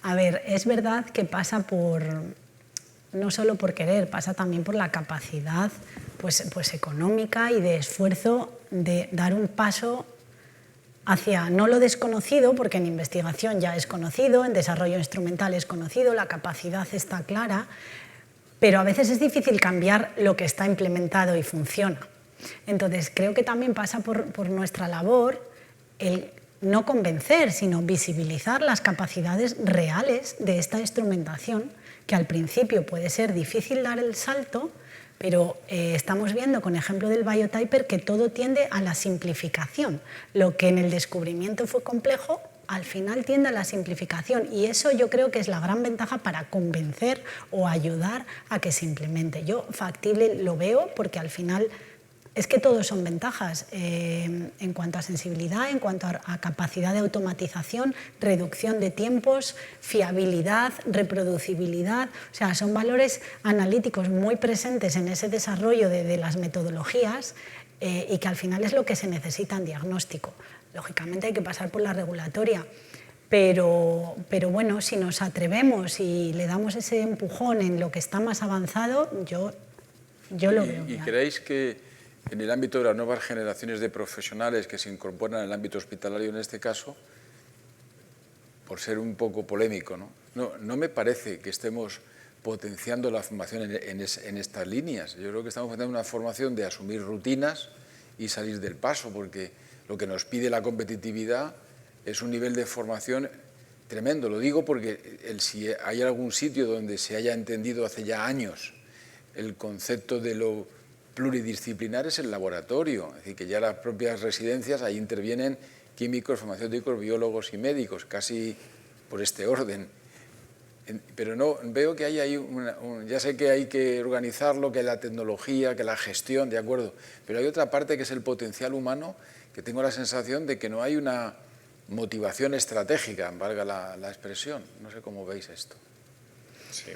A ver, es verdad que pasa no solo por querer, pasa también por la capacidad pues económica y de esfuerzo de dar un paso hacia no lo desconocido, porque en investigación ya es conocido, en desarrollo instrumental es conocido, la capacidad está clara, pero a veces es difícil cambiar lo que está implementado y funciona. Entonces, creo que también pasa por nuestra labor el no convencer, sino visibilizar las capacidades reales de esta instrumentación, que al principio puede ser difícil dar el salto, pero estamos viendo con ejemplo del Biotyper que todo tiende a la simplificación. Lo que en el descubrimiento fue complejo, al final tiende a la simplificación, y eso yo creo que es la gran ventaja para convencer o ayudar a que se implemente. Yo factible lo veo porque al final es que todos son ventajas en cuanto a sensibilidad, en cuanto a capacidad de automatización, reducción de tiempos, fiabilidad, reproducibilidad. O sea, son valores analíticos muy presentes en ese desarrollo de las metodologías y que al final es lo que se necesita en diagnóstico. Lógicamente hay que pasar por la regulatoria, pero bueno, si nos atrevemos y le damos ese empujón en lo que está más avanzado, yo lo veo. ¿Y creéis que en el ámbito de las nuevas generaciones de profesionales que se incorporan en el ámbito hospitalario en este caso, por ser un poco polémico, no me parece que estemos potenciando la formación en estas líneas? Yo creo que estamos haciendo una formación de asumir rutinas y salir del paso, porque lo que nos pide la competitividad es un nivel de formación tremendo. Lo digo porque si hay algún sitio donde se haya entendido hace ya años el concepto de lo pluridisciplinar es el laboratorio, es decir, que ya las propias residencias, ahí intervienen químicos, farmacéuticos, biólogos y médicos, casi por este orden. Pero no veo que hay ahí ya sé que hay que organizarlo, que la tecnología, que la gestión, de acuerdo, pero hay otra parte que es el potencial humano, que tengo la sensación de que no hay una motivación estratégica, valga la expresión. No sé cómo veis esto. Sí.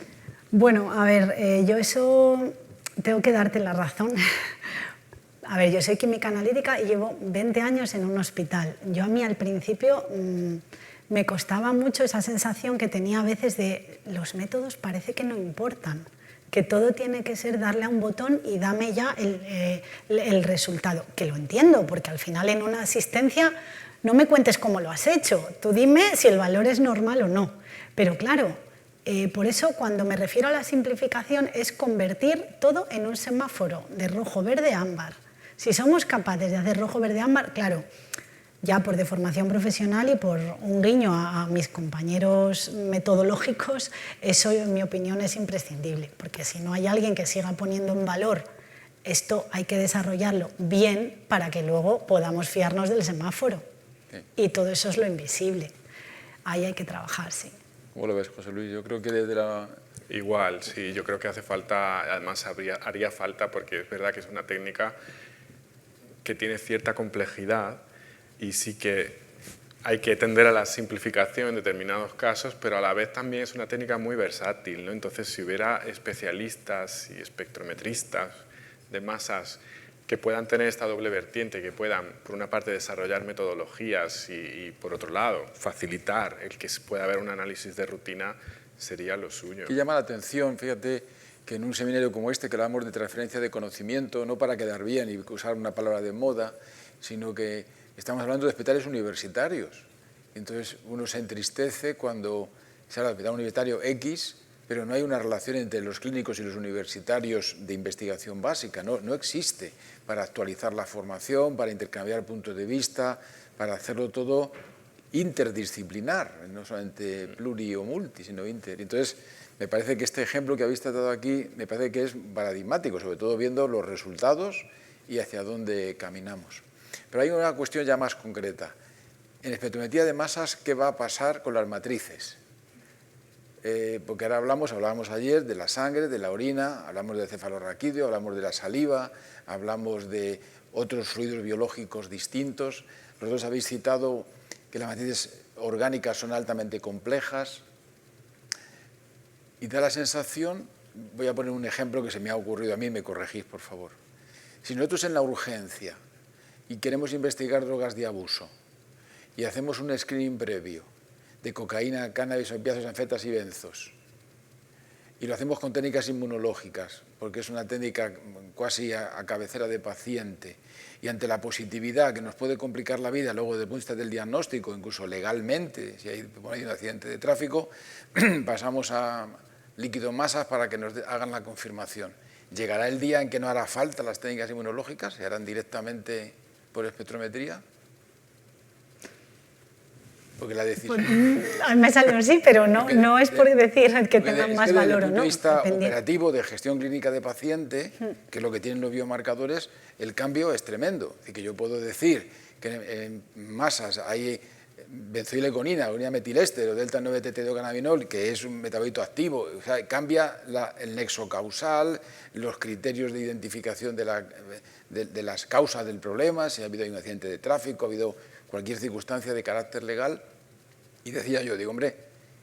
Bueno, a ver, yo eso tengo que darte la razón. A ver, yo soy química analítica y llevo 20 años en un hospital. Yo a mí al principio me costaba mucho esa sensación que tenía a veces de los métodos parece que no importan, que todo tiene que ser darle a un botón y dame ya el resultado. Que lo entiendo, porque al final en una asistencia no me cuentes cómo lo has hecho, tú dime si el valor es normal o no. Pero claro, Por eso, cuando me refiero a la simplificación, es convertir todo en un semáforo de rojo, verde, ámbar. Si somos capaces de hacer rojo, verde, ámbar, claro, ya por deformación profesional y por un guiño a mis compañeros metodológicos, eso en mi opinión es imprescindible, porque si no hay alguien que siga poniendo en valor esto, hay que desarrollarlo bien para que luego podamos fiarnos del semáforo. Sí. Y todo eso es lo invisible. Ahí hay que trabajar, sí. ¿Cómo lo ves, José Luis? Yo creo que desde la... Igual, sí, yo creo que hace falta, además haría falta, porque es verdad que es una técnica que tiene cierta complejidad y sí que hay que tender a la simplificación en determinados casos, pero a la vez también es una técnica muy versátil, ¿no? Entonces, si hubiera especialistas y espectrometristas de masas que puedan tener esta doble vertiente, que puedan, por una parte, desarrollar metodologías y por otro lado, facilitar el que pueda haber un análisis de rutina, sería lo suyo. Que llama la atención, fíjate, que en un seminario como este, que hablamos de transferencia de conocimiento, no para quedar bien y usar una palabra de moda, sino que estamos hablando de hospitales universitarios. Entonces uno se entristece cuando se habla de hospital universitario X, pero no hay una relación entre los clínicos y los universitarios de investigación básica, no existe, para actualizar la formación, para intercambiar puntos de vista, para hacerlo todo interdisciplinar, no solamente pluri o multi, sino inter. Entonces, me parece que este ejemplo que habéis tratado aquí, me parece que es paradigmático, sobre todo viendo los resultados y hacia dónde caminamos. Pero hay una cuestión ya más concreta. En espectrometría de masas, ¿qué va a pasar con las matrices? Porque ahora hablábamos ayer de la sangre, de la orina, hablamos del cefalorraquídeo, hablamos de la saliva, hablamos de otros fluidos biológicos distintos. Vosotros habéis citado que las matrices orgánicas son altamente complejas y da la sensación, voy a poner un ejemplo que se me ha ocurrido a mí, me corregís por favor. Si nosotros en la urgencia y queremos investigar drogas de abuso y hacemos un screening previo de cocaína, cannabis, opiáceos, anfetas y benzos, y lo hacemos con técnicas inmunológicas, porque es una técnica casi a cabecera de paciente, y ante la positividad que nos puede complicar la vida luego desde el punto de vista del diagnóstico, incluso legalmente, si hay un accidente de tráfico, pasamos a líquido masas para que nos hagan la confirmación. ¿Llegará el día en que no hará falta las técnicas inmunológicas? ¿Se harán directamente por espectrometría? Porque la decisión... Pues, me salió sí, pero no es por decir que tengan más valor o no. Desde el punto de vista operativo de gestión clínica de paciente, que es lo que tienen los biomarcadores, el cambio es tremendo. Es decir, que yo puedo decir que en masas hay benzoilegonina, orina metilester o delta 9-tetrocanabinol, que es un metabolito activo, o sea, cambia el nexo causal, los criterios de identificación de las causas del problema, si ha habido un accidente de tráfico, ha habido cualquier circunstancia de carácter legal. Y decía yo, digo, hombre,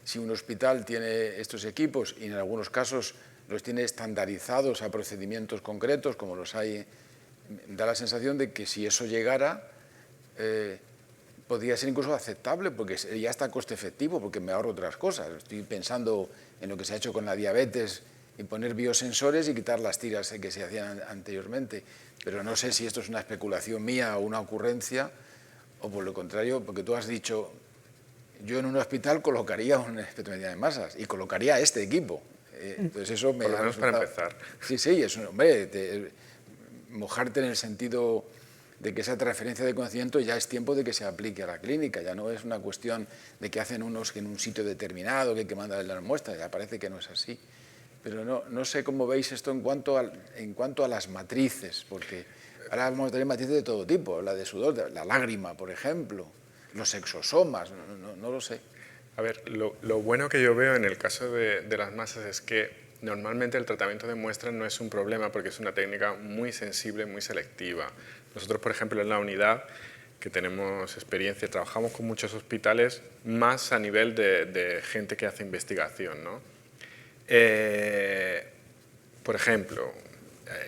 si un hospital tiene estos equipos y en algunos casos los tiene estandarizados a procedimientos concretos, como los hay, da la sensación de que si eso llegara, podría ser incluso aceptable, porque ya está coste efectivo, porque me ahorro otras cosas. Estoy pensando en lo que se ha hecho con la diabetes, en poner biosensores y quitar las tiras que se hacían anteriormente. Pero no sé si esto es una especulación mía o una ocurrencia, o por lo contrario, porque tú has dicho, yo en un hospital colocaría una espectrometría de masas y colocaría este equipo. Entonces eso me por lo menos para empezar. Sí, es un, hombre, mojarte en el sentido de que esa transferencia de conocimiento ya es tiempo de que se aplique a la clínica, ya no es una cuestión de que hacen unos que en un sitio determinado, que hay que mandarle las muestras, ya parece que no es así. Pero no sé cómo veis esto en cuanto a las matrices, porque ahora vamos a tener matrices de todo tipo, la de sudor, la lágrima, por ejemplo, los exosomas, no lo sé. A ver, lo bueno que yo veo en el caso de las masas es que normalmente el tratamiento de muestras no es un problema porque es una técnica muy sensible, muy selectiva. Nosotros, por ejemplo, en la unidad, que tenemos experiencia, trabajamos con muchos hospitales más a nivel de gente que hace investigación, ¿no? Por ejemplo,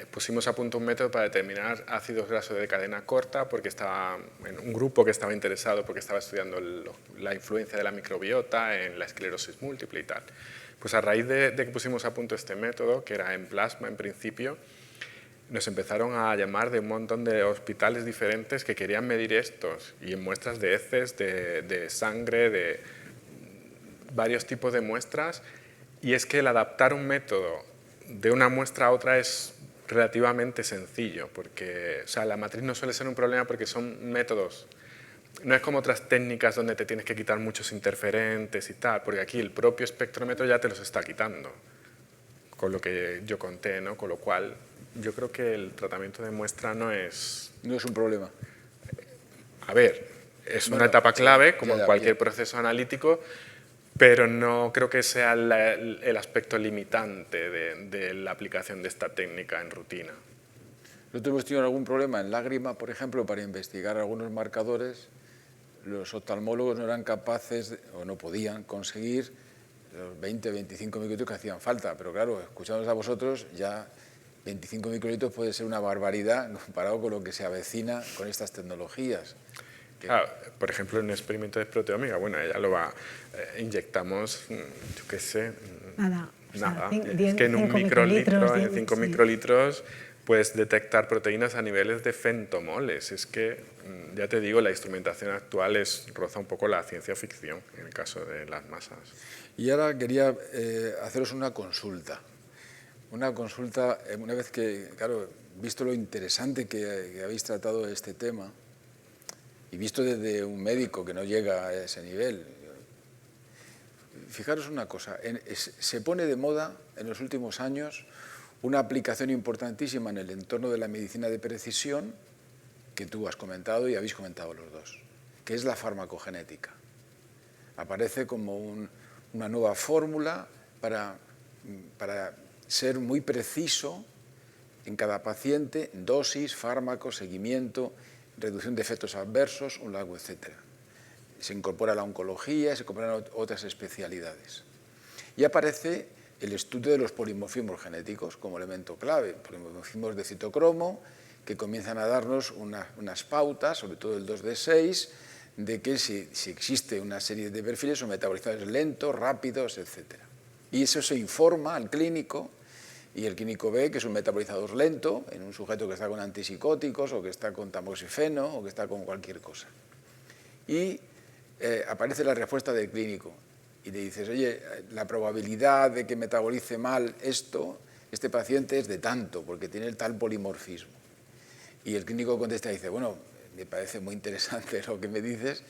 pusimos a punto un método para determinar ácidos grasos de cadena corta porque estaba en un grupo que estaba interesado porque estaba estudiando la influencia de la microbiota en la esclerosis múltiple y tal. Pues a raíz de que pusimos a punto este método, que era en plasma en principio, nos empezaron a llamar de un montón de hospitales diferentes que querían medir estos y en muestras de heces, de sangre, de varios tipos de muestras, Y es que el adaptar un método de una muestra a otra es relativamente sencillo, porque o sea, la matriz no suele ser un problema porque son métodos. No es como otras técnicas donde te tienes que quitar muchos interferentes y tal, porque aquí el propio espectrómetro ya te los está quitando, con lo que yo conté, ¿no? Con lo cual yo creo que el tratamiento de muestra no es... No es un problema. A ver, es Bueno, una etapa clave, como ya, en cualquier bien. proceso analítico, pero no creo que sea el aspecto limitante de la aplicación de esta técnica en rutina. Nosotros hemos tenido algún problema en lágrima, por ejemplo, para investigar algunos marcadores. Los oftalmólogos no eran capaces o no podían conseguir los 20, 25 microlitros que hacían falta. Pero claro, escuchándonos a vosotros, ya 25 microlitros puede ser una barbaridad comparado con lo que se avecina con estas tecnologías. Claro, por ejemplo, en un experimento de proteómica, bueno, ella lo va, inyectamos, yo qué sé, Nada. nada. O sea, Es que en un 5 microlitro, en 10, 5 sí. microlitros, puedes detectar proteínas a niveles de femtomoles. Es que, ya te digo, la instrumentación actual roza un poco la ciencia ficción en el caso de las masas. Y ahora quería haceros una consulta, una vez que, claro, visto lo interesante que habéis tratado este tema y visto desde un médico que no llega a ese nivel, fijaros una cosa, se pone de moda en los últimos años una aplicación importantísima en el entorno de la medicina de precisión que tú has comentado y habéis comentado los dos, que es la farmacogenética. Aparece como una nueva fórmula para ser muy preciso en cada paciente, dosis, fármacos, seguimiento, reducción de efectos adversos, un largo etcétera. Se incorpora la oncología, se incorporan otras especialidades. Y aparece el estudio de los polimorfismos genéticos como elemento clave, polimorfismos de citocromo, que comienzan a darnos unas pautas, sobre todo el 2D6, de que si existe una serie de perfiles son metabolizadores lentos, rápidos, etc. Y eso se informa al clínico, y el clínico ve que es un metabolizador lento en un sujeto que está con antipsicóticos, o que está con tamoxifeno, o que está con cualquier cosa. Y aparece la respuesta del clínico, y le dices, oye, la probabilidad de que metabolice mal este paciente es de tanto, porque tiene el tal polimorfismo. Y el clínico contesta y dice, bueno, me parece muy interesante lo que me dices,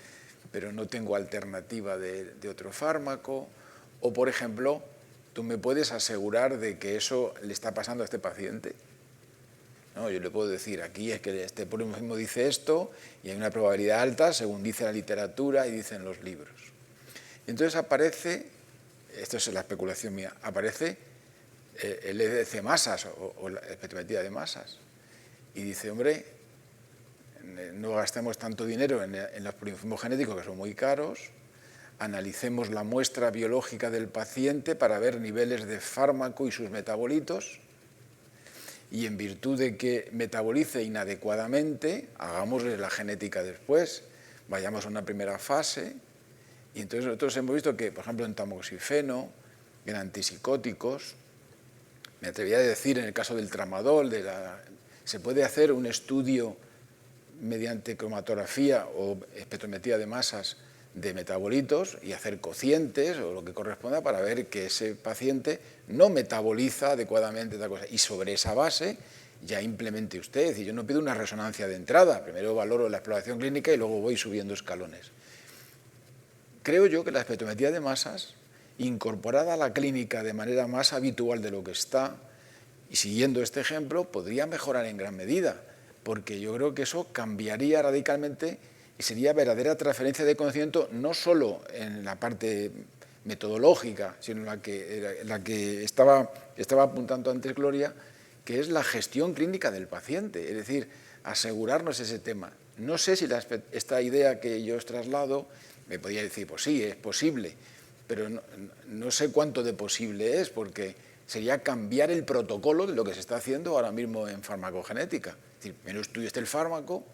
pero no tengo alternativa de otro fármaco. O, por ejemplo, ¿tú me puedes asegurar de que eso le está pasando a este paciente? No, yo le puedo decir, aquí es que este polimorfismo dice esto y hay una probabilidad alta, según dice la literatura y dicen los libros. Y entonces aparece, esto es la especulación mía, aparece el EDC masas o la espectrometría de masas. Y dice, hombre, no gastemos tanto dinero en los polimorfismos genéticos que son muy caros, analicemos la muestra biológica del paciente para ver niveles de fármaco y sus metabolitos, y en virtud de que metabolice inadecuadamente, hagámosle la genética después, vayamos a una primera fase, y entonces nosotros hemos visto que, por ejemplo, en tamoxifeno, en antipsicóticos, me atrevería a decir en el caso del tramadol, se puede hacer un estudio mediante cromatografía o espectrometría de masas de metabolitos y hacer cocientes o lo que corresponda para ver que ese paciente no metaboliza adecuadamente tal cosa. Y sobre esa base ya implemente usted. Es decir, yo no pido una resonancia de entrada, primero valoro la exploración clínica y luego voy subiendo escalones. Creo yo que la espectrometría de masas, incorporada a la clínica de manera más habitual de lo que está, y siguiendo este ejemplo, podría mejorar en gran medida, porque yo creo que eso cambiaría radicalmente y sería verdadera transferencia de conocimiento, no solo en la parte metodológica, sino en la que estaba apuntando antes Gloria, que es la gestión clínica del paciente, es decir, asegurarnos ese tema. No sé si esta idea que yo os traslado, me podría decir, pues sí, es posible, pero no sé cuánto de posible es, porque sería cambiar el protocolo de lo que se está haciendo ahora mismo en farmacogenética. Es decir, primero estudie el fármaco,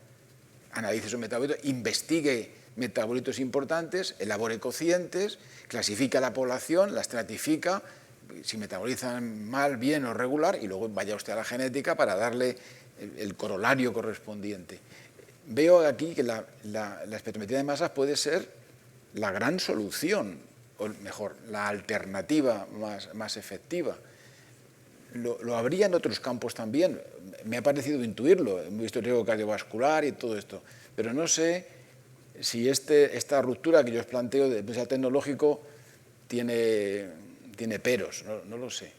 analice sus metabolitos, investigue metabolitos importantes, elabore cocientes, clasifica a la población, la estratifica, si metabolizan mal, bien o regular, y luego vaya usted a la genética para darle el corolario correspondiente. Veo aquí que la espectrometría de masas puede ser la gran solución o mejor, la alternativa más efectiva. Lo habría en otros campos también. Me ha parecido intuirlo, he visto el riesgo cardiovascular y todo esto, pero no sé si esta ruptura que yo os planteo de punto de vista tecnológico tiene peros, no lo sé.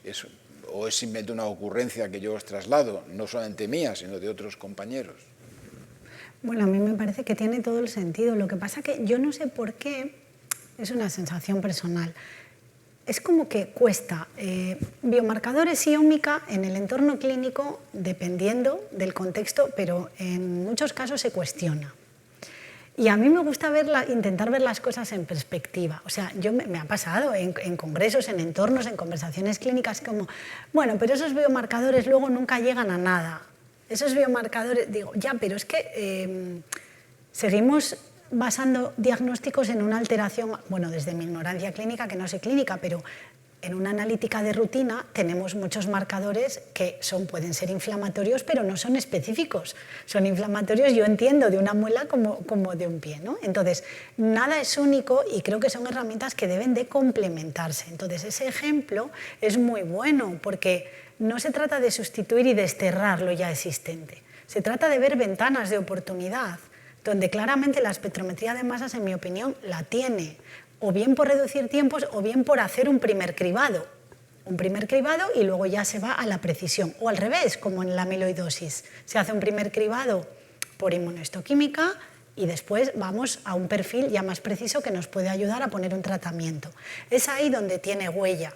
O es simplemente una ocurrencia que yo os traslado, no solamente mía, sino de otros compañeros. Bueno, a mí me parece que tiene todo el sentido. Lo que pasa que yo no sé por qué, es una sensación personal, es como que cuesta. Biomarcadores y ómica en el entorno clínico, dependiendo del contexto, pero en muchos casos se cuestiona. Y a mí me gusta intentar ver las cosas en perspectiva. O sea, me ha pasado en congresos, en entornos, en conversaciones clínicas, como, bueno, pero esos biomarcadores luego nunca llegan a nada. Esos biomarcadores, digo, ya, pero es que seguimos basando diagnósticos en una alteración, bueno, desde mi ignorancia clínica, que no sé clínica, pero en una analítica de rutina tenemos muchos marcadores que pueden ser inflamatorios, pero no son específicos. Son inflamatorios, yo entiendo, de una muela como de un pie, ¿no? Entonces, nada es único y creo que son herramientas que deben de complementarse. Entonces, ese ejemplo es muy bueno porque no se trata de sustituir y desterrar lo ya existente. Se trata de ver ventanas de oportunidad donde claramente la espectrometría de masas, en mi opinión, la tiene, o bien por reducir tiempos o bien por hacer un primer cribado. Un primer cribado y luego ya se va a la precisión. O al revés, como en la amiloidosis. Se hace un primer cribado por inmunohistoquímica y después vamos a un perfil ya más preciso que nos puede ayudar a poner un tratamiento. Es ahí donde tiene huella.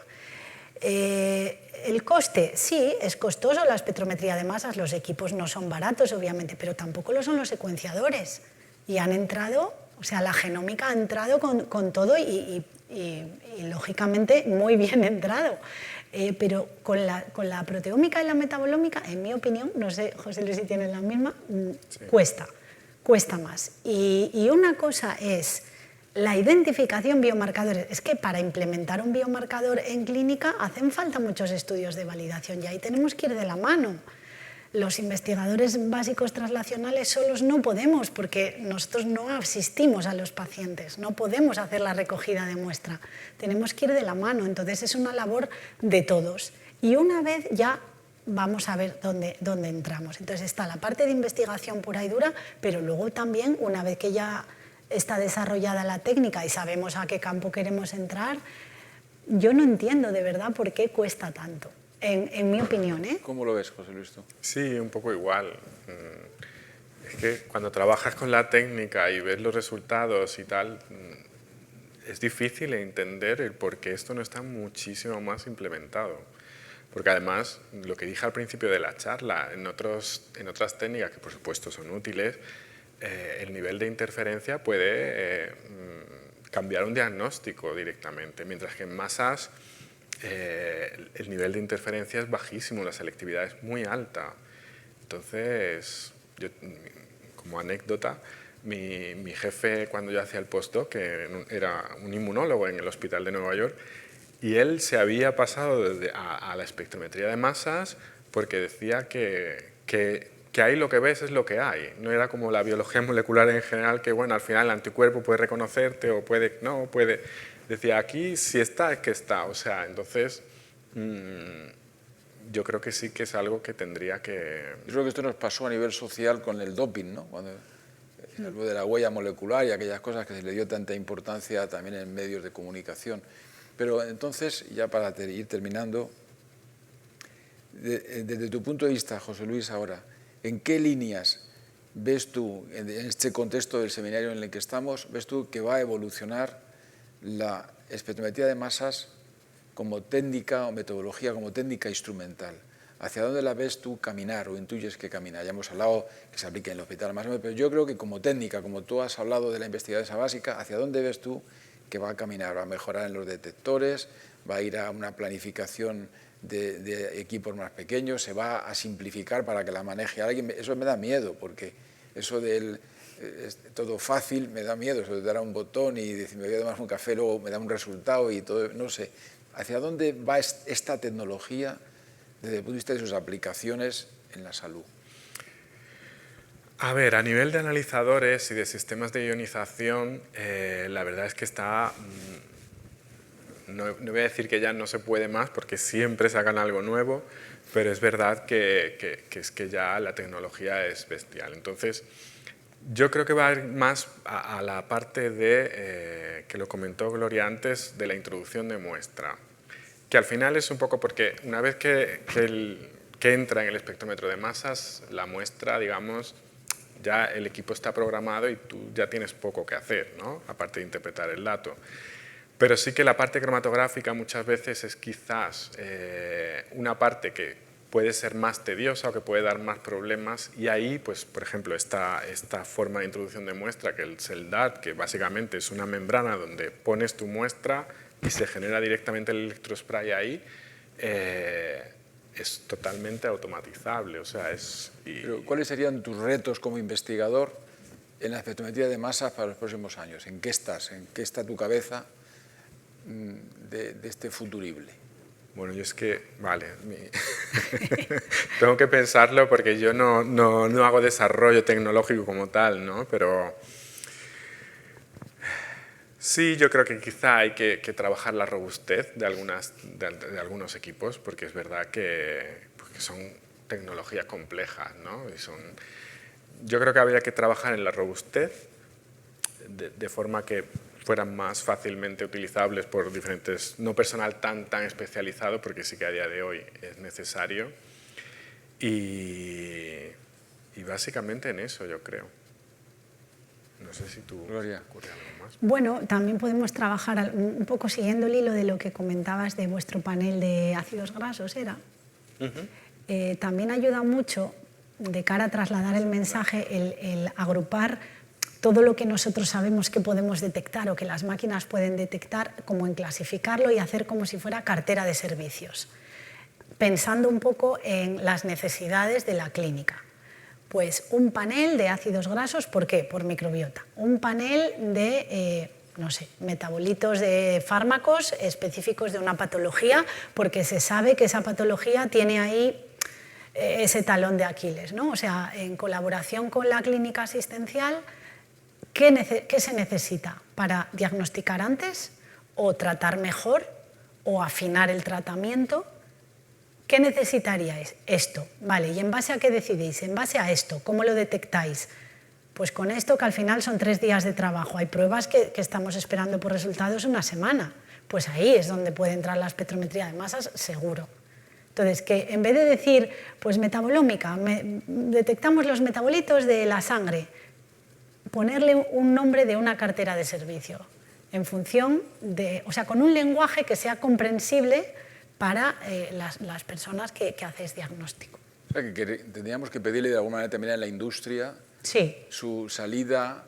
El coste, sí, es costoso la espectrometría de masas, los equipos no son baratos, obviamente, pero tampoco lo son los secuenciadores. Y han entrado, o sea, la genómica ha entrado con todo y lógicamente muy bien entrado. Pero con la proteómica y la metabolómica, en mi opinión, no sé, José Luis, si tienes la misma, sí, cuesta más. Y una cosa es la identificación biomarcadores. Es que para implementar un biomarcador en clínica hacen falta muchos estudios de validación y ahí tenemos que ir de la mano. Los investigadores básicos translacionales solos no podemos porque nosotros no asistimos a los pacientes, no podemos hacer la recogida de muestra. Tenemos que ir de la mano, entonces es una labor de todos. Y una vez ya vamos a ver dónde entramos. Entonces está la parte de investigación pura y dura, pero luego también, una vez que ya está desarrollada la técnica y sabemos a qué campo queremos entrar, yo no entiendo de verdad por qué cuesta tanto, en mi opinión, ¿eh? ¿Cómo lo ves, José Luis, tú? Sí, un poco igual. Es que cuando trabajas con la técnica y ves los resultados y tal, es difícil entender el por qué esto no está muchísimo más implementado. Porque además, lo que dije al principio de la charla, en otras técnicas que por supuesto son útiles, el nivel de interferencia puede cambiar un diagnóstico directamente, mientras que en masas el nivel de interferencia es bajísimo, la selectividad es muy alta. Entonces, yo, como anécdota, mi jefe cuando yo hacía el postdoc, que era un inmunólogo en el hospital de Nueva York, y él se había pasado a la espectrometría de masas porque decía que ahí lo que ves es lo que hay. No era como la biología molecular en general, que bueno, al final el anticuerpo puede reconocerte o puede no, puede... Decía, aquí si está, es que está. O sea, entonces yo creo que sí que es algo que tendría que... Yo creo que esto nos pasó a nivel social con el doping, ¿no? Cuando habló de la huella molecular y aquellas cosas que se le dio tanta importancia también en medios de comunicación. Pero entonces, ya para ir terminando, desde tu punto de vista, José Luis, ahora, ¿en qué líneas ves tú, en este contexto del seminario en el que estamos, ves tú que va a evolucionar la espectrometría de masas como técnica o metodología, como técnica instrumental? ¿Hacia dónde la ves tú caminar o intuyes que camina? Ya hemos hablado que se aplique en el hospital más o menos, pero yo creo que como técnica, como tú has hablado de la investigación esa básica, ¿hacia dónde ves tú que va a caminar? ¿Va a mejorar en los detectores? ¿Va a ir a una planificación de equipos más pequeños? ¿Se va a simplificar para que la maneje alguien? Eso me da miedo, porque eso del todo fácil me da miedo, eso de dar a un botón y decir me voy a tomar un café, luego me da un resultado y todo, no sé. ¿Hacia dónde va esta tecnología desde el punto de vista de sus aplicaciones en la salud? A ver, a nivel de analizadores y de sistemas de ionización, la verdad es que está no voy a decir que ya no se puede más, porque siempre sacan algo nuevo, pero es verdad que es que ya la tecnología es bestial. Entonces, yo creo que va a ir más a la parte de, que lo comentó Gloria antes, de la introducción de muestra, que al final es un poco porque una vez que entra en el espectrómetro de masas, la muestra, digamos, ya el equipo está programado y tú ya tienes poco que hacer, ¿no? Aparte de interpretar el dato. Pero sí que la parte cromatográfica muchas veces es quizás una parte que puede ser más tediosa o que puede dar más problemas, y ahí, pues, por ejemplo, esta forma de introducción de muestra, que es el DAT, que básicamente es una membrana donde pones tu muestra y se genera directamente el electrospray ahí, es totalmente automatizable. O sea, Pero, ¿cuáles serían tus retos como investigador en la espectrometría de masas para los próximos años? ¿En qué estás? ¿En qué está tu cabeza de este futurible? Bueno, yo es que, vale, tengo que pensarlo porque yo no hago desarrollo tecnológico como tal, ¿no? Pero sí, yo creo que quizá hay que trabajar la robustez de algunos equipos, porque es verdad que son tecnologías complejas, ¿no? Yo creo que habría que trabajar en la robustez de forma que fueran más fácilmente utilizables por diferentes, no personal tan especializado, porque sí que a día de hoy es necesario, y básicamente en eso yo creo. No sé si tú Gloria, ocurre algo más. Bueno, también podemos trabajar un poco siguiendo el hilo de lo que comentabas de vuestro panel de ácidos grasos, ¿era? También ayuda mucho de cara a trasladar el mensaje el agrupar todo lo que nosotros sabemos que podemos detectar o que las máquinas pueden detectar, como en clasificarlo y hacer como si fuera cartera de servicios, pensando un poco en las necesidades de la clínica. Pues un panel de ácidos grasos, ¿por qué? Por microbiota. Un panel de, no sé, metabolitos de fármacos específicos de una patología, porque se sabe que esa patología tiene ahí ese talón de Aquiles, ¿no? O sea, en colaboración con la clínica asistencial, ¿qué se necesita para diagnosticar antes o tratar mejor o afinar el tratamiento? ¿Qué necesitaríais? Esto, vale, ¿y en base a qué decidís? En base a esto, ¿cómo lo detectáis? Pues con esto, que al final son 3 días de trabajo, hay pruebas que estamos esperando por resultados una semana, pues ahí es donde puede entrar la espectrometría de masas, seguro. Entonces, que en vez de decir, pues metabolómica, detectamos los metabolitos de la sangre, ponerle un nombre de una cartera de servicio, en función de, o sea, con un lenguaje que sea comprensible para las personas que hacéis diagnóstico. O sea, que tendríamos que pedirle de alguna manera también a la industria su salida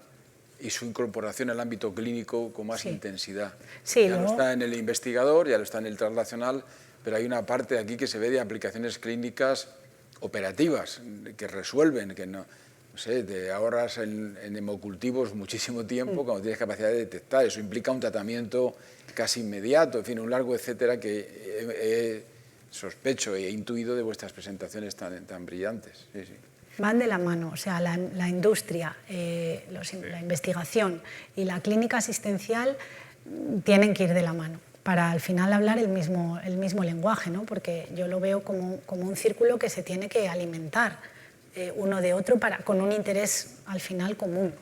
y su incorporación al ámbito clínico con más intensidad. Sí, ya no está en el investigador, ya lo está en el translacional, pero hay una parte aquí que se ve de aplicaciones clínicas operativas que resuelven, que no sé, te ahorras en hemocultivos muchísimo tiempo cuando tienes capacidad de detectar. Eso implica un tratamiento casi inmediato, en fin, un largo etcétera que sospecho e he intuido de vuestras presentaciones tan brillantes. Sí, sí. Van de la mano, o sea, la industria, la investigación y la clínica asistencial tienen que ir de la mano para al final hablar el mismo lenguaje, ¿no? Porque yo lo veo como un círculo que se tiene que alimentar uno de otro con un interés al final común.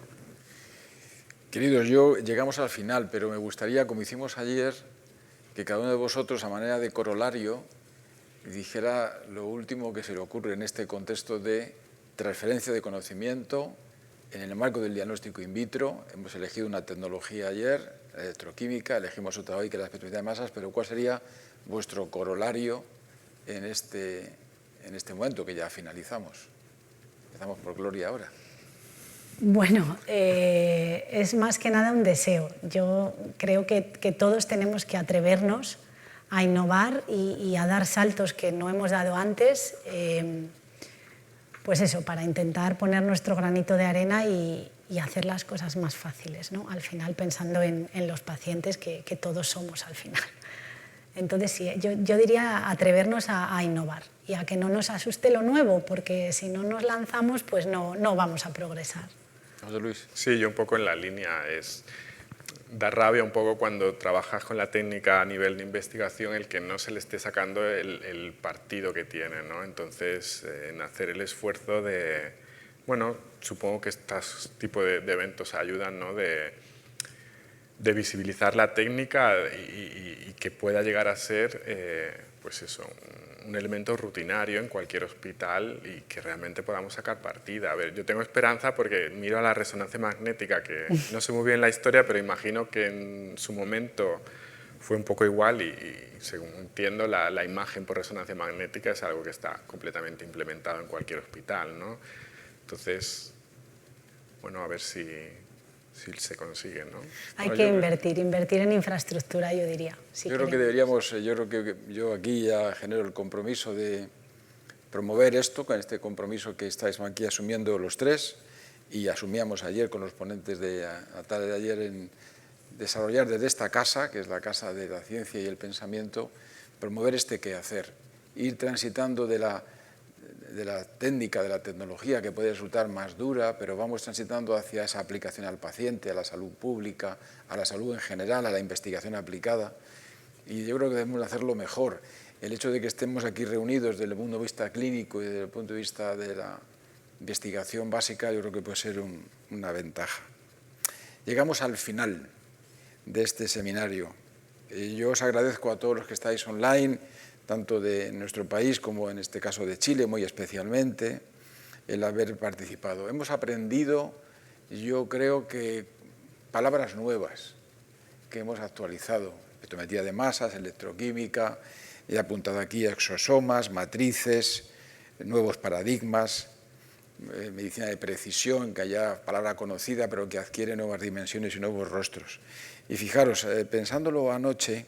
Queridos, llegamos al final, pero me gustaría, como hicimos ayer, que cada uno de vosotros, a manera de corolario, dijera lo último que se le ocurre en este contexto de transferencia de conocimiento en el marco del diagnóstico in vitro. Hemos elegido una tecnología ayer, la electroquímica, elegimos otra hoy que es la espectrometría de masas, pero ¿cuál sería vuestro corolario en este momento que ya finalizamos? Empezamos por Gloria ahora. Bueno, es más que nada un deseo. Yo creo que todos tenemos que atrevernos a innovar y a dar saltos que no hemos dado antes, pues eso, para intentar poner nuestro granito de arena y hacer las cosas más fáciles, ¿no? Al final pensando en los pacientes que todos somos al final. Entonces sí, yo diría atrevernos a innovar y a que no nos asuste lo nuevo, porque si no nos lanzamos pues no vamos a progresar. José Luis. Sí, yo un poco en la línea da rabia un poco cuando trabajas con la técnica a nivel de investigación el que no se le esté sacando el partido que tiene, ¿no? Entonces, en hacer el esfuerzo de, bueno, supongo que estos tipos de eventos ayudan, ¿no? De visibilizar la técnica y que pueda llegar a ser, pues eso, un elemento rutinario en cualquier hospital y que realmente podamos sacar partida. A ver, yo tengo esperanza porque miro a la resonancia magnética, que no sé muy bien la historia, pero imagino que en su momento fue un poco igual y según entiendo, la imagen por resonancia magnética es algo que está completamente implementado en cualquier hospital, ¿no? Entonces, bueno, a ver si se consigue, ¿no? Hay que invertir en infraestructura, yo diría. Yo creo que deberíamos, yo aquí ya genero el compromiso de promover esto, con este compromiso que estáis aquí asumiendo los tres y asumíamos ayer con los ponentes de la tarde de ayer en desarrollar desde esta casa, que es la Casa de la Ciencia y el Pensamiento, promover este quehacer, ir transitando de la técnica, de la tecnología, que puede resultar más dura, pero vamos transitando hacia esa aplicación al paciente, a la salud pública, a la salud en general, a la investigación aplicada. Y yo creo que debemos hacerlo mejor. El hecho de que estemos aquí reunidos desde el punto de vista clínico y desde el punto de vista de la investigación básica, yo creo que puede ser una ventaja. Llegamos al final de este seminario. Yo os agradezco a todos los que estáis online, tanto de nuestro país como en este caso de Chile, muy especialmente, el haber participado. Hemos aprendido, yo creo que palabras nuevas que hemos actualizado, espectrometría de masas, electroquímica, he apuntado aquí exosomas, matrices, nuevos paradigmas, medicina de precisión, que haya palabra conocida pero que adquiere nuevas dimensiones y nuevos rostros. Y fijaros, pensándolo anoche,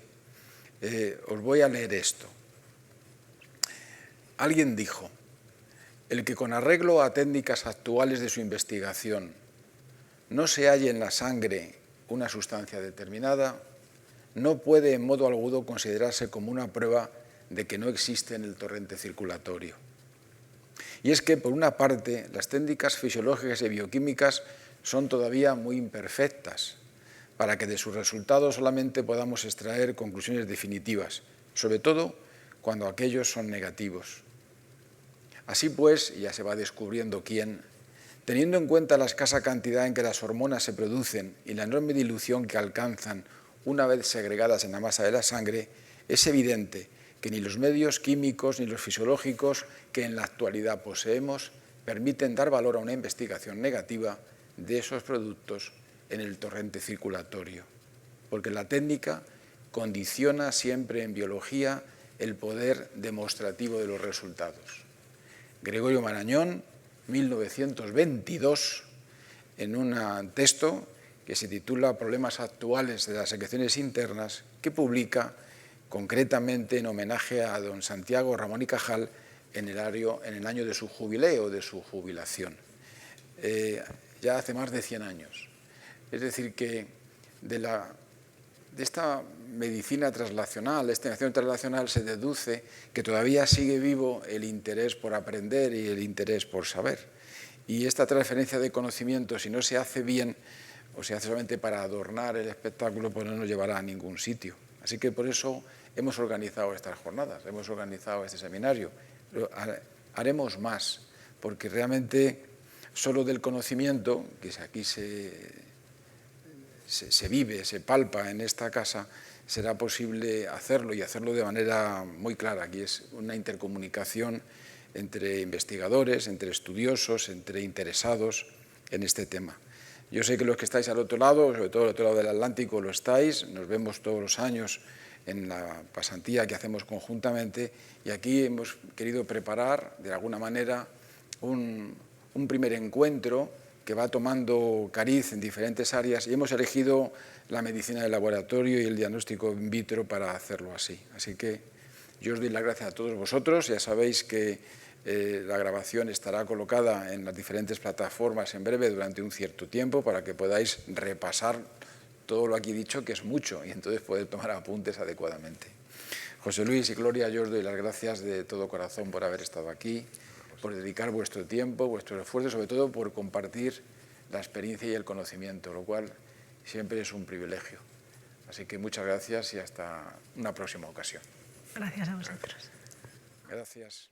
os voy a leer esto. Alguien dijo, el que con arreglo a técnicas actuales de su investigación no se halle en la sangre una sustancia determinada, no puede en modo alguno considerarse como una prueba de que no existe en el torrente circulatorio. Y es que, por una parte, las técnicas fisiológicas y bioquímicas son todavía muy imperfectas, para que de sus resultados solamente podamos extraer conclusiones definitivas, sobre todo cuando aquellos son negativos. Así pues, ya se va descubriendo quién, teniendo en cuenta la escasa cantidad en que las hormonas se producen y la enorme dilución que alcanzan una vez segregadas en la masa de la sangre, es evidente que ni los medios químicos ni los fisiológicos que en la actualidad poseemos permiten dar valor a una investigación negativa de esos productos en el torrente circulatorio, porque la técnica condiciona siempre en biología el poder demostrativo de los resultados. Gregorio Marañón, 1922, en un texto que se titula Problemas actuales de las secreciones internas, que publica concretamente en homenaje a don Santiago Ramón y Cajal en el año de su jubileo, de su jubilación, ya hace más de 100 años. Es decir, que de esta medicina translacional, esta investigación translacional, se deduce que todavía sigue vivo el interés por aprender y el interés por saber. Y esta transferencia de conocimiento, si no se hace bien o se hace solamente para adornar el espectáculo, pues no nos llevará a ningún sitio. Así que por eso hemos organizado estas jornadas, hemos organizado este seminario. Haremos más, porque realmente solo del conocimiento, que aquí se vive, se palpa en esta casa, será posible hacerlo y hacerlo de manera muy clara. Aquí es una intercomunicación entre investigadores, entre estudiosos, entre interesados en este tema. Yo sé que los que estáis al otro lado, sobre todo al otro lado del Atlántico, lo estáis, nos vemos todos los años en la pasantía que hacemos conjuntamente y aquí hemos querido preparar de alguna manera un primer encuentro que va tomando cariz en diferentes áreas y hemos elegido la medicina de laboratorio y el diagnóstico in vitro para hacerlo así. Así que yo os doy las gracias a todos vosotros. Ya sabéis que la grabación estará colocada en las diferentes plataformas en breve durante un cierto tiempo para que podáis repasar todo lo aquí dicho, que es mucho, y entonces poder tomar apuntes adecuadamente. José Luis y Gloria, yo os doy las gracias de todo corazón por haber estado aquí, por dedicar vuestro tiempo, vuestro esfuerzo, sobre todo por compartir la experiencia y el conocimiento, lo cual siempre es un privilegio. Así que muchas gracias y hasta una próxima ocasión. Gracias a vosotros. Gracias.